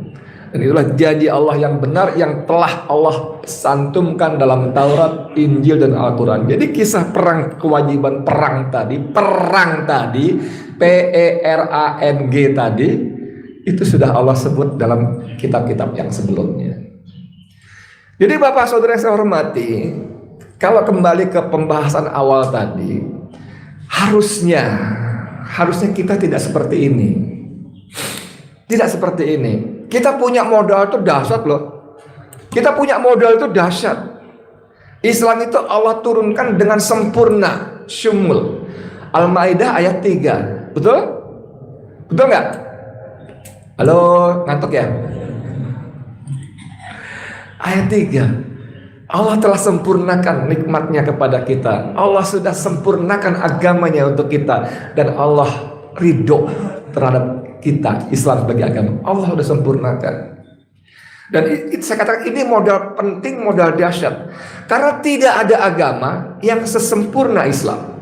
Dan itulah janji Allah yang benar yang telah Allah santumkan dalam Taurat, Injil, dan Al-Quran. Jadi kisah perang, kewajiban perang tadi, PERANG tadi, itu sudah Allah sebut dalam kitab-kitab yang sebelumnya. Jadi Bapak Saudara yang saya hormati, kalau kembali ke pembahasan awal tadi, harusnya kita tidak seperti ini. Tidak seperti ini. Kita punya modal itu dahsyat loh. Kita punya modal itu dahsyat. Islam itu Allah turunkan dengan sempurna, syumul. Al-Maidah ayat 3. Betul? Betul nggak? Halo, ngantuk ya? Ayat 3. Allah telah sempurnakan nikmatnya kepada kita. Allah sudah sempurnakan agamanya untuk kita. Dan Allah ridho terhadap kita, Islam sebagai agama. Allah sudah sempurnakan. Dan saya katakan ini modal penting, modal dahsyat. Karena tidak ada agama yang sesempurna Islam.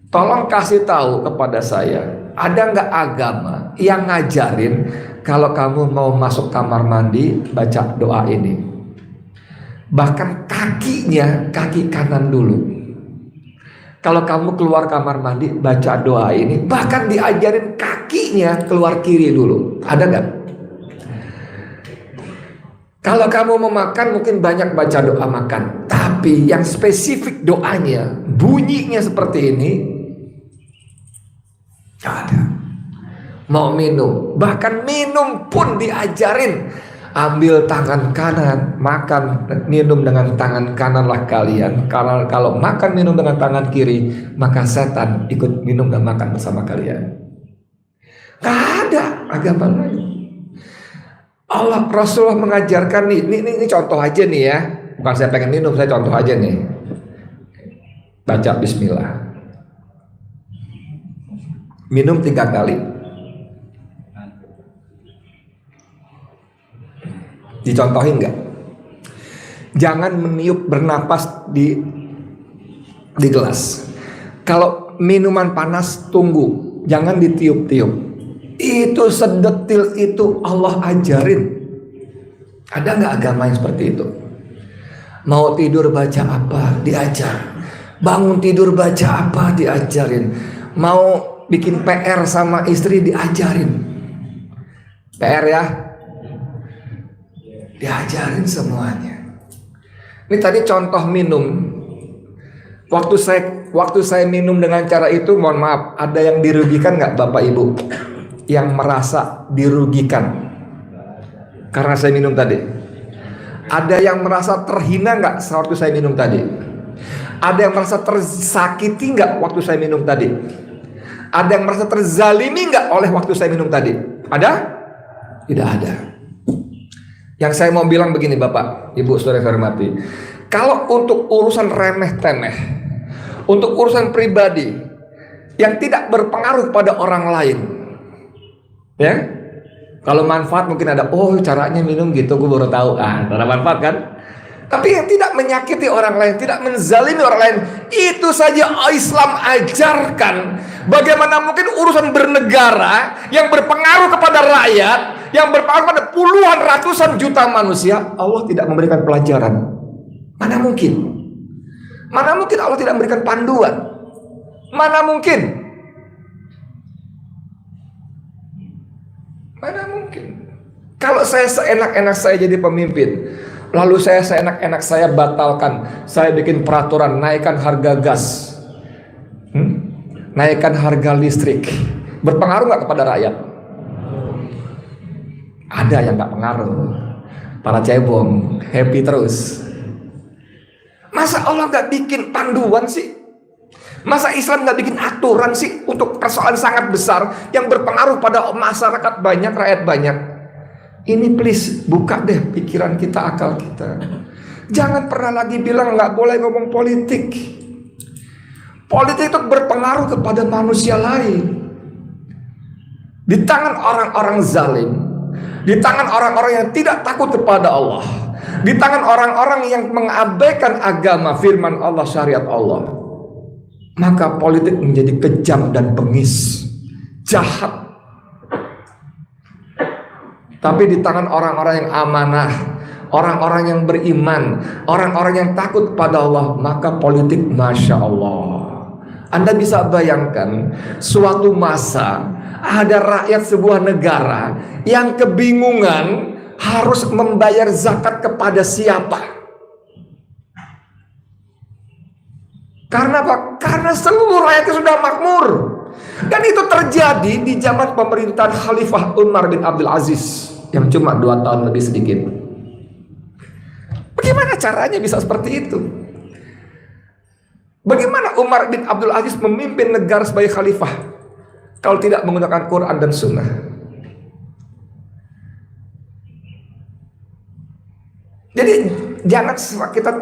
Tolong kasih tahu kepada saya, ada nggak agama yang ngajarin kalau kamu mau masuk kamar mandi baca doa ini? Bahkan kakinya, kaki kanan dulu. Kalau kamu keluar kamar mandi baca doa ini, bahkan diajarin kakinya keluar kiri dulu. Ada nggak? Kalau kamu mau makan mungkin banyak baca doa makan, tapi yang spesifik doanya, bunyinya seperti ini, gak ada. Mau minum, bahkan minum pun diajarin, ambil tangan kanan, makan, minum dengan tangan kananlah kalian. Kalau makan minum dengan tangan kiri, maka setan ikut minum dan makan bersama kalian. Gak ada agama lain. Allah, Rasulullah mengajarkan nih, ini contoh aja nih ya. Bukan saya pengen minum, saya contoh aja nih. Baca bismillah. Minum 3 kali. Dicontohin nggak? Jangan meniup bernapas di gelas. Kalau minuman panas tunggu, jangan ditiup-tiup. Itu sedetil itu Allah ajarin. Ada nggak agama yang seperti itu? Mau tidur baca apa? Diajar. Bangun tidur baca apa? Diajarin. Mau bikin PR sama istri diajarin. PR ya? Diajarin semuanya. Ini tadi contoh minum. Waktu saya minum dengan cara itu, mohon maaf, ada yang dirugikan nggak Bapak Ibu? Yang merasa dirugikan karena saya minum tadi? Ada yang merasa terhina nggak waktu saya minum tadi? Ada yang merasa tersakiti nggak waktu saya minum tadi? Ada yang merasa terzalimi nggak oleh waktu saya minum tadi? Ada? Tidak ada. Yang saya mau bilang begini Bapak, Ibu, saudara saya hormati, kalau untuk urusan remeh-temeh, untuk urusan pribadi yang tidak berpengaruh pada orang lain, ya, kalau manfaat mungkin ada, oh caranya minum gitu, gue baru tahu, ada manfaat kan? Tapi yang tidak menyakiti orang lain, tidak menzalimi orang lain, itu saja Islam ajarkan. Bagaimana mungkin urusan bernegara yang berpengaruh kepada rakyat, yang berpengaruh pada puluhan ratusan juta manusia, Allah tidak memberikan pelajaran? Mana mungkin? Mana mungkin Allah tidak memberikan panduan? Mana mungkin? Mana mungkin? Kalau saya seenak-enak saya jadi pemimpin, lalu saya seenak-enak saya batalkan, saya bikin peraturan naikkan harga gas, naikkan harga listrik, berpengaruh nggak kepada rakyat? Ada yang nggak pengaruh, para cebong happy terus. Masa Allah nggak bikin panduan sih? Masa Islam nggak bikin aturan sih untuk persoalan sangat besar yang berpengaruh pada masyarakat banyak, rakyat banyak? Ini please buka deh pikiran kita, akal kita. Jangan pernah lagi bilang nggak boleh ngomong politik. Politik itu berpengaruh kepada manusia lain. Di tangan orang-orang zalim, di tangan orang-orang yang tidak takut kepada Allah, di tangan orang-orang yang mengabaikan agama, firman Allah, syariat Allah, maka politik menjadi kejam dan bengis, jahat. Tapi di tangan orang-orang yang amanah, orang-orang yang beriman, orang-orang yang takut pada Allah, maka politik Masya Allah. Anda bisa bayangkan suatu masa ada rakyat sebuah negara yang kebingungan harus membayar zakat kepada siapa. Karena apa? Karena seluruh rakyatnya sudah makmur. Dan itu terjadi di zaman pemerintahan Khalifah Umar bin Abdul Aziz yang cuma 2 tahun lebih sedikit. Bagaimana caranya bisa seperti itu? Bagaimana Umar bin Abdul Aziz memimpin negara sebagai khalifah kalau tidak menggunakan Quran dan Sunnah? jangan kita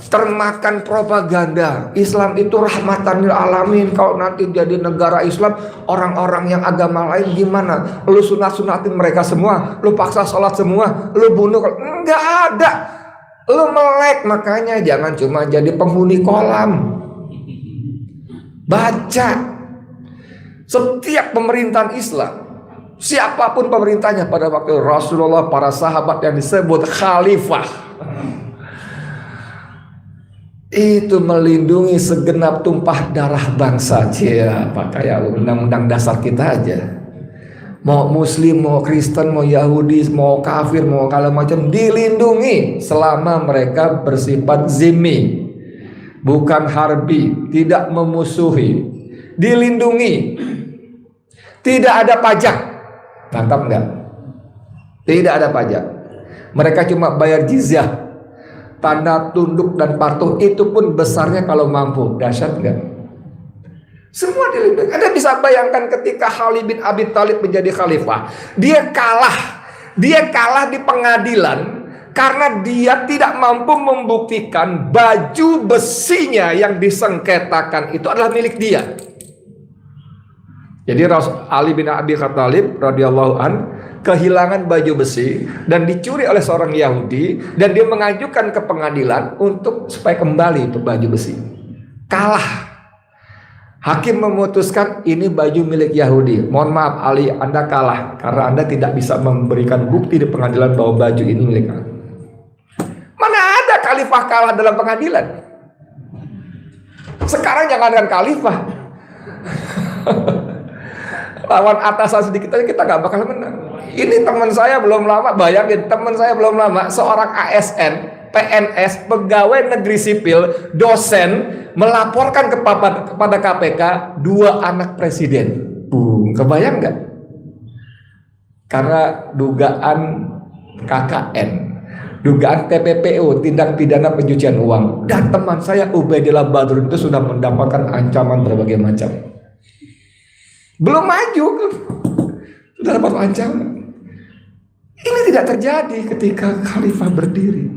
termakan propaganda Islam itu rahmatan lil alamin. Kalau nanti jadi negara Islam, orang-orang yang agama lain gimana? Lu sunat-sunatin mereka semua, lu paksa sholat semua, lu bunuh. Enggak ada. Lu melek. Makanya jangan cuma jadi penghuni kolam. Baca. Setiap pemerintahan Islam, siapapun pemerintahnya pada waktu Rasulullah, para sahabat yang disebut khalifah, itu melindungi segenap tumpah darah bangsa. Kayak undang-undang dasar kita aja. Mau muslim, mau Kristen, mau Yahudi, mau kafir, mau segala macam, dilindungi selama mereka bersifat zimmi, bukan harbi, tidak memusuhi, dilindungi. Tidak ada pajak. Mantap enggak? Tidak ada pajak. Mereka cuma bayar jizyah, tanda tunduk dan patuh, itu pun besarnya kalau mampu. Dahsyat enggak? Semua dilindungi. Anda bisa bayangkan ketika Ali bin Abi Thalib menjadi khalifah, dia kalah di pengadilan karena dia tidak mampu membuktikan baju besinya yang disengketakan itu adalah milik dia. Jadi Ali bin Abi Thalib radhiyallahu an kehilangan baju besi dan dicuri oleh seorang Yahudi, dan dia mengajukan ke pengadilan untuk supaya kembali itu baju besi. Kalah. Hakim memutuskan ini baju milik Yahudi. Mohon maaf Ali, Anda kalah karena Anda tidak bisa memberikan bukti di pengadilan bahwa baju ini milik Anda. Mana ada khalifah kalah dalam pengadilan? Sekarang jangankan khalifah, lawan atasan sedikit aja kita gak bakal menang. Ini teman saya belum lama, bayangin, teman saya belum lama, seorang ASN, PNS, pegawai negeri sipil, dosen, melaporkan kepada KPK 2 anak presiden. Kebayang gak? Karena dugaan KKN, dugaan TPPU, tindak pidana pencucian uang. Dan teman saya Ubaidillah Badrun itu sudah mendapatkan ancaman berbagai macam. Belum maju, sudah dapat ancaman. Ini tidak terjadi ketika khalifah berdiri.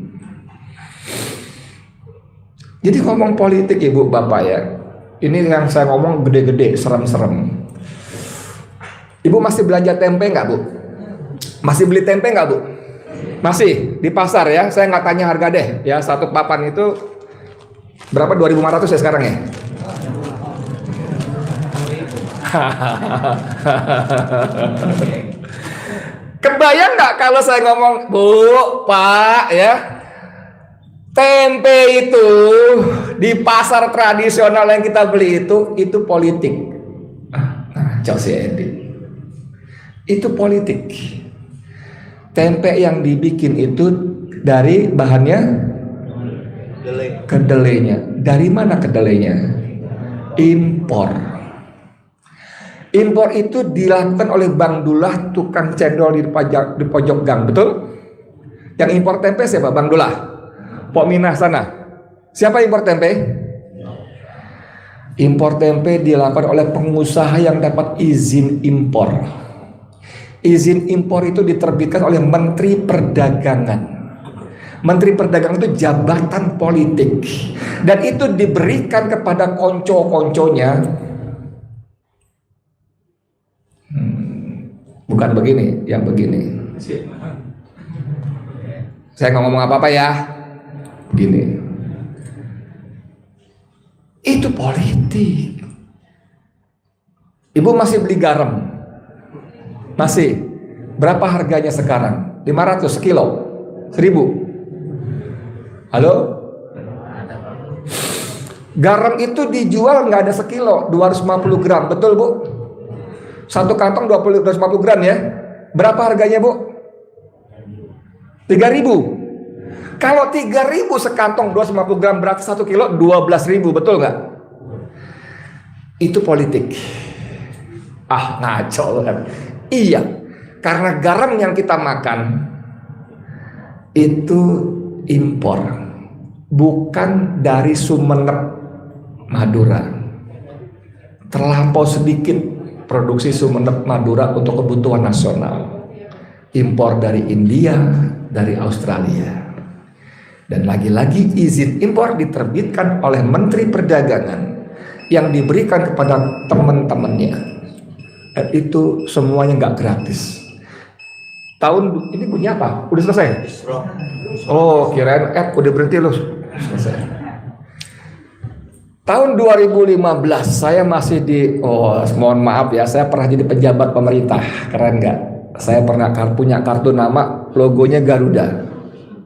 Jadi ngomong politik ibu bapak ya, ini yang saya ngomong gede-gede, serem-serem. Ibu masih belanja tempe nggak bu? Masih beli tempe nggak bu? Masih di pasar ya. Saya nggak tanya harga deh ya, satu papan itu berapa? 2.500 ya sekarang ya. Kebayang nggak kalau saya ngomong, Bu, Pak ya, tempe itu di pasar tradisional yang kita beli itu politik. Nah, si Edi, itu politik. Tempe yang dibikin itu dari bahannya kedelainya. Dari mana kedelainya? Impor. Impor itu dilakukan oleh Bang Dullah, tukang cendol di pojok gang, betul? Yang impor tempe siapa? Bang Dullah, Pok Minah sana. Siapa impor tempe? Impor tempe dilakukan oleh pengusaha yang dapat izin impor. Izin impor itu diterbitkan oleh Menteri Perdagangan. Menteri Perdagangan itu jabatan politik, dan itu diberikan kepada konco-konconya. Bukan begini, yang begini. Saya nggak ngomong apa-apa ya. Gini. Itu politik. Ibu masih beli garam? Masih. Berapa harganya sekarang? 500 kilo? 1.000? Halo? Garam itu dijual nggak ada sekilo, 250 gram, betul bu? Satu kantong 250 gram ya. Berapa harganya bu? 3.000. Kalau 3.000 sekantong 250 gram berarti 1 kilo 12.000, betul nggak? Itu politik. Ngaco kan? Iya, karena garam yang kita makan itu impor, bukan dari Sumeneb, Madura. Terlampau sedikit produksi Sumeneb Madura untuk kebutuhan nasional. Impor dari India, dari Australia. Dan lagi-lagi izin impor diterbitkan oleh Menteri Perdagangan yang diberikan kepada teman-temannya. Dan itu semuanya nggak gratis. Tahun ini punya apa? Udah selesai? Oh, kirain udah berhenti loh. Selesai. Tahun 2015 saya masih mohon maaf ya, saya pernah jadi pejabat pemerintah. Keren nggak? Saya pernah punya kartu nama, logonya Garuda,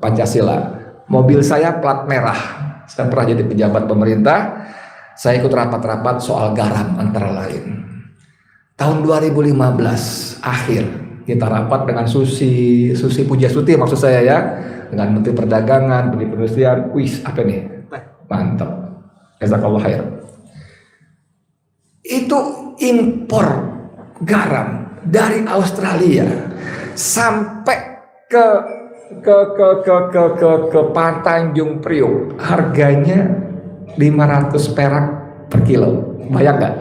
Pancasila. Mobil saya plat merah. Saya pernah jadi pejabat pemerintah. Saya ikut rapat-rapat soal garam antara lain. Tahun 2015 akhir kita rapat dengan Susi Pujiastuti maksud saya ya, dengan Menteri Perdagangan, Menteri Perindustrian. Wih, apa nih? Mantap. Jazakallah khair. Itu impor garam dari Australia sampai ke Tanjung Priok, harganya 500 perak per kilo. Bayang nggak?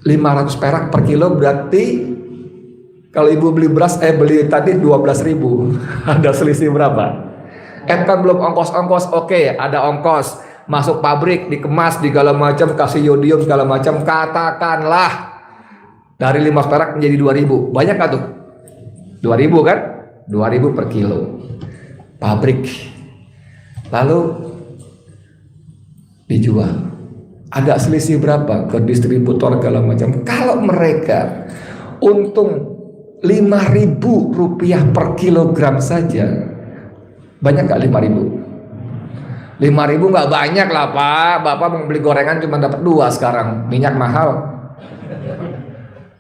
500 perak per kilo berarti kalau ibu beli beras, beli tadi 12.000. Ada selisih berapa? Kan belum ongkos-ongkos. Oke, ada ongkos masuk pabrik, dikemas, segala macam, kasih yodium segala macam. Katakanlah dari 5 perak menjadi 2.000. Banyak nggak tuh? 2.000 kan? 2.000 per kilo pabrik, lalu dijual. Ada selisih berapa ke distributor segala macam. Kalau mereka untung 5.000 rupiah per kilogram saja, banyak nggak 5.000? 5.000 nggak banyak lah Pak. Bapak mau beli gorengan cuma dapat 2 sekarang, minyak mahal.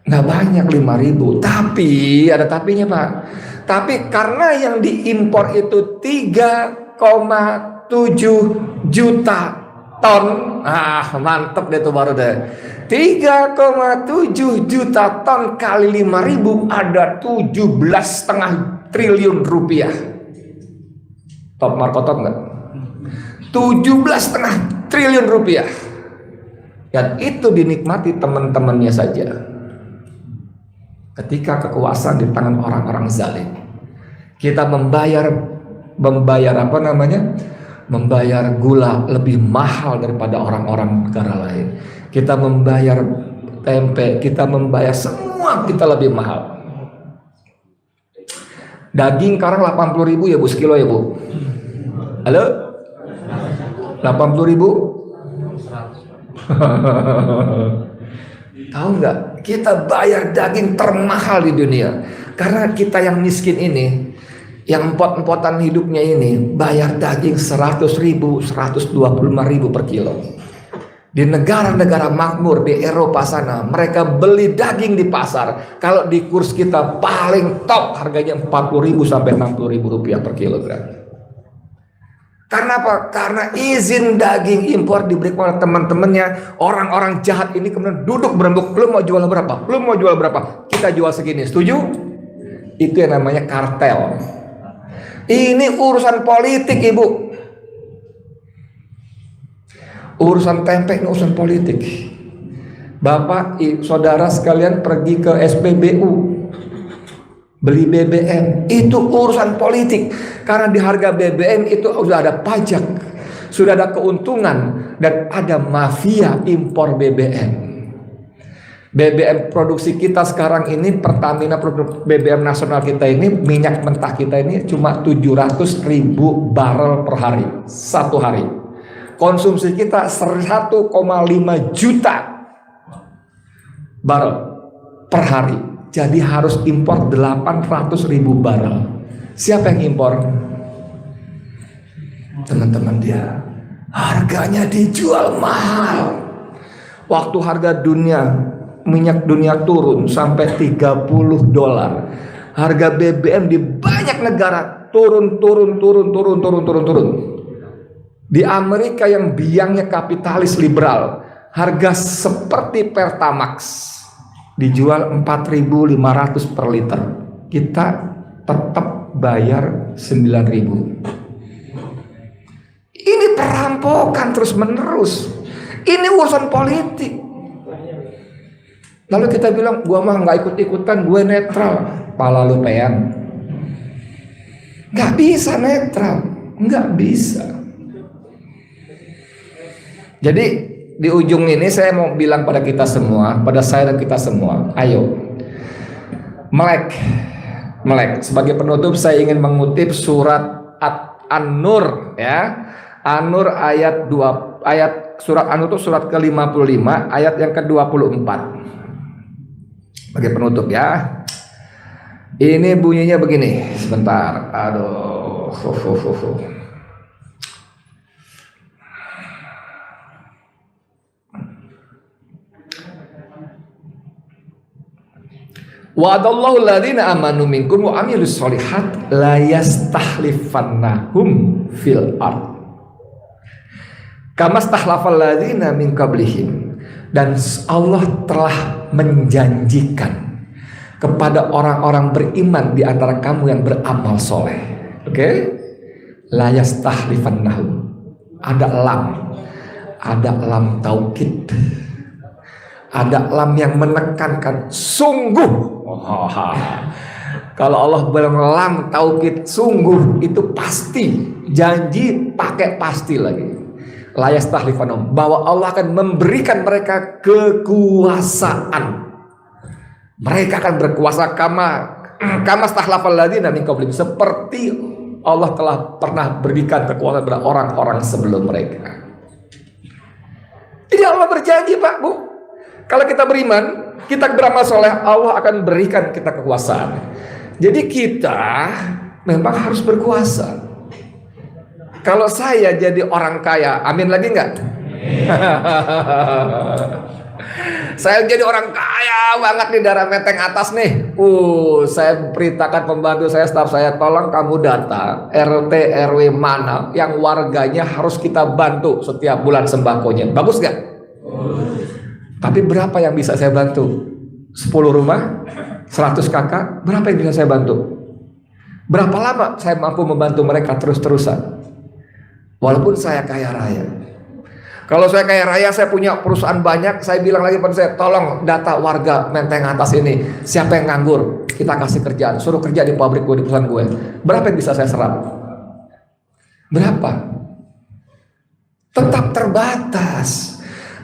Nggak banyak 5.000. Tapi ada tapinya Pak. Tapi karena yang diimpor itu 3,7 juta ton. Mantep deh tuh baru deh. 3,7 juta ton kali 5.000 ada 17,5 triliun rupiah. Top markotot nggak? 17,5 triliun rupiah. Dan itu dinikmati teman-temannya saja. Ketika kekuasaan di tangan orang-orang zalim, kita membayar apa namanya? Membayar gula lebih mahal daripada orang-orang negara lain. Kita membayar tempe, kita membayar semua kita lebih mahal. Daging sekarang 80.000 ya Bu sekilo ya Bu. Halo? 80.000? Tahu nggak? Kita bayar daging termahal di dunia. Karena kita yang miskin ini, yang empot-empotan hidupnya ini, bayar daging 100.000, 125.000 per kilo. Di negara-negara makmur di Eropa sana, mereka beli daging di pasar. Kalau di kurs kita paling top harganya 40.000 sampai 60.000 rupiah per kilogram. Karena apa? Karena izin daging impor diberikan oleh teman-temannya. Orang-orang jahat ini kemudian duduk berembuk, lu mau jual berapa? Lu mau jual berapa? Kita jual segini, setuju? Itu yang namanya kartel. Ini urusan politik Ibu. Urusan tempe ini urusan politik. Bapak, saudara sekalian pergi ke SPBU beli BBM, itu urusan politik. Karena di harga BBM itu sudah ada pajak, sudah ada keuntungan, dan ada mafia impor BBM. BBM produksi kita sekarang ini, Pertamina produk BBM nasional kita ini, minyak mentah kita ini cuma 700.000 barel per hari, satu hari. Konsumsi kita 1,5 juta barel per hari. Jadi harus impor 800.000 barel. Siapa yang impor? Teman-teman dia. Harganya dijual mahal. Waktu harga minyak dunia turun sampai $30, harga BBM di banyak negara turun. Di Amerika yang biangnya kapitalis liberal, harga seperti Pertamax dijual 4.500 per liter. Kita tetap bayar 9.000. Ini perampokan terus menerus. Ini urusan politik. Lalu kita bilang, gua mah nggak ikut-ikutan, gue netral. Pala lu pean. Nggak bisa netral, nggak bisa. Jadi di ujung ini saya mau bilang pada kita semua, pada saya dan kita semua, ayo melek. Sebagai penutup saya ingin mengutip surat An-Nur ya. An-Nur ayat 2, ayat surat An-Nur itu surat ke-55 ayat yang ke-24. Sebagai penutup ya. Ini bunyinya begini, sebentar. Aduh. Wa'adallahu alladhina amanu minkum wa amilus solihat la yastakhlifannahum fil ard kama stakhlafal ladzina min qablihim. Dan Allah telah menjanjikan kepada orang-orang beriman di antara kamu yang beramal soleh. Oke? La yastakhlifannahum. Ada lam taukid. Ada lam yang menekankan sungguh. Kalau Allah bilang lam taukid sungguh, itu pasti, janji pakai pasti lagi. La yastakhlifannahum, bahwa Allah akan memberikan mereka kekuasaan. Mereka akan berkuasa kama stakhlafal ladzina min qablihim, seperti Allah telah pernah berikan kekuasaan kepada orang-orang sebelum mereka. Jadi Allah berjanji, Pak, Bu. Kalau kita beriman, kita beramal soleh, Allah akan berikan kita kekuasaan. Jadi kita memang harus berkuasa. Kalau saya jadi orang kaya, amin lagi nggak? Saya jadi orang kaya banget di daerah Menteng atas nih. Saya perintahkan pembantu saya, staf saya, tolong kamu data RT RW mana yang warganya harus kita bantu setiap bulan sembakonya. Bagus nggak? Tapi berapa yang bisa saya bantu? 10 rumah, 100 kakak, berapa yang bisa saya bantu? Berapa lama saya mampu membantu mereka terus-terusan? Walaupun saya kaya raya. Kalau saya kaya raya, saya punya perusahaan banyak, saya bilang lagi pada saya, tolong data warga Menteng atas ini, siapa yang nganggur, kita kasih kerjaan, suruh kerja di pabrik gue, di perusahaan gue. Berapa yang bisa saya serap? Berapa? Tetap terbatas.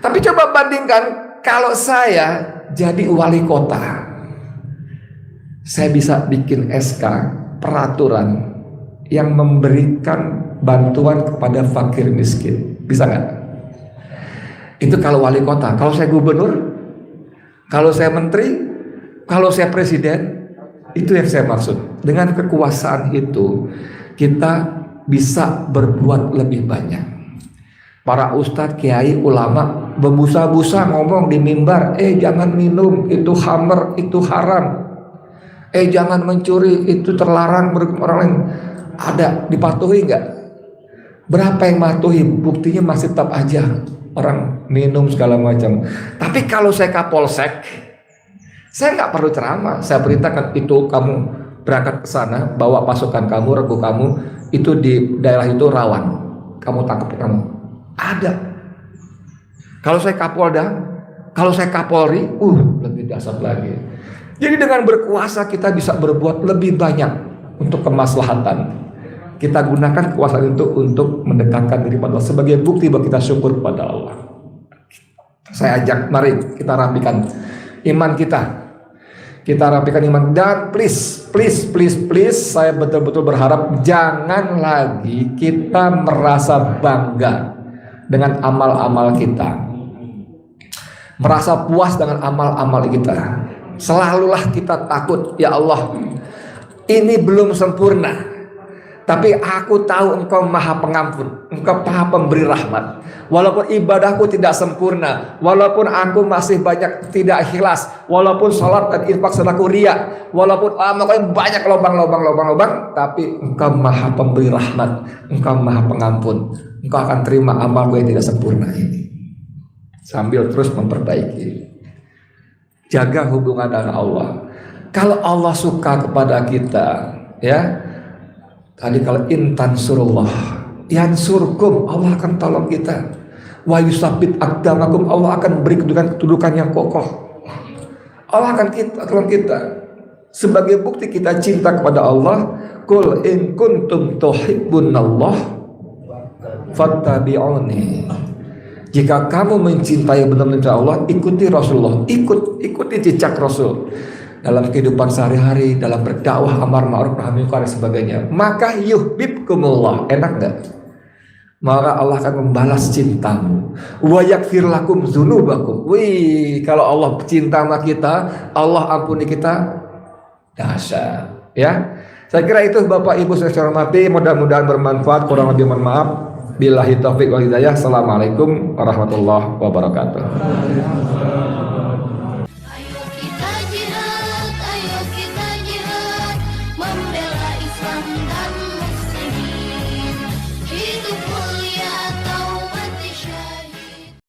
Tapi coba bandingkan, kalau saya jadi wali kota, saya bisa bikin SK peraturan yang memberikan bantuan kepada fakir miskin. Bisa nggak? Itu kalau wali kota. Kalau saya gubernur, kalau saya menteri, kalau saya presiden, itu yang saya maksud. Dengan kekuasaan itu, kita bisa berbuat lebih banyak. Para ustadz, kiai, ulama berbusa-busa ngomong di mimbar, jangan minum, itu khamr, itu haram. Jangan mencuri, itu terlarang, orang lain. Ada, dipatuhi nggak? Berapa yang matuhi? Buktinya masih tetap aja orang minum segala macam. Tapi kalau saya kapolsek, saya nggak perlu ceramah. Saya perintahkan, itu kamu berangkat ke sana, bawa pasukan kamu, regu kamu, itu di daerah itu rawan, kamu tangkap kamu. Ada. Kalau saya kapolda, kalau saya kapolri, lebih dahsyat lagi. Jadi dengan berkuasa kita bisa berbuat lebih banyak untuk kemaslahatan. Kita gunakan kekuasaan itu untuk mendekatkan diri pada Allah sebagai bukti bahwa kita syukur kepada Allah. Saya ajak, mari kita rapikan iman kita. Kita rapikan iman, dan please, saya betul-betul berharap jangan lagi kita merasa bangga dengan amal-amal kita, merasa puas dengan amal-amal kita. Selalulah kita takut, ya Allah, ini belum sempurna, tapi aku tahu Engkau Maha Pengampun, Engkau Maha Pemberi rahmat. Walaupun ibadahku tidak sempurna, walaupun aku masih banyak tidak ikhlas, walaupun sholat dan infak sedekah riya, walaupun banyak lubang, tapi Engkau Maha Pemberi rahmat, Engkau Maha Pengampun. Engkau akan terima amalku yang tidak sempurna ini. Sambil terus memperbaiki. Jaga hubungan dengan Allah. Kalau Allah suka kepada kita, ya. Tadi kalau intan surullah yansurkum, Allah akan tolong kita. Wa yusabbit aqdamakum, Allah akan beri kedudukan yang kokoh. Allah akan tolong kita. Sebagai bukti kita cinta kepada Allah, qul in kuntum tuhibbunallah fattabi'uni. Jika kamu mencintai benar-benar Allah, ikuti Rasulullah, ikuti jejak Rasul dalam kehidupan sehari-hari, dalam berdakwah amar ma'ruf nahi munkar dan sebagainya. Maka yuhibbukumullah. Enak enggak? Maka Allah akan membalas cintamu. Wa yaghfir lakum dzunubakum. Wih, kalau Allah cinta sama kita, Allah ampuni kita, dahsyat. Ya. Saya kira itu Bapak Ibu saya hormati, mudah-mudahan bermanfaat. Kurang lebih mohon maaf. Billahi taufiq wal hidayah. Assalamualaikum warahmatullahi wabarakatuh.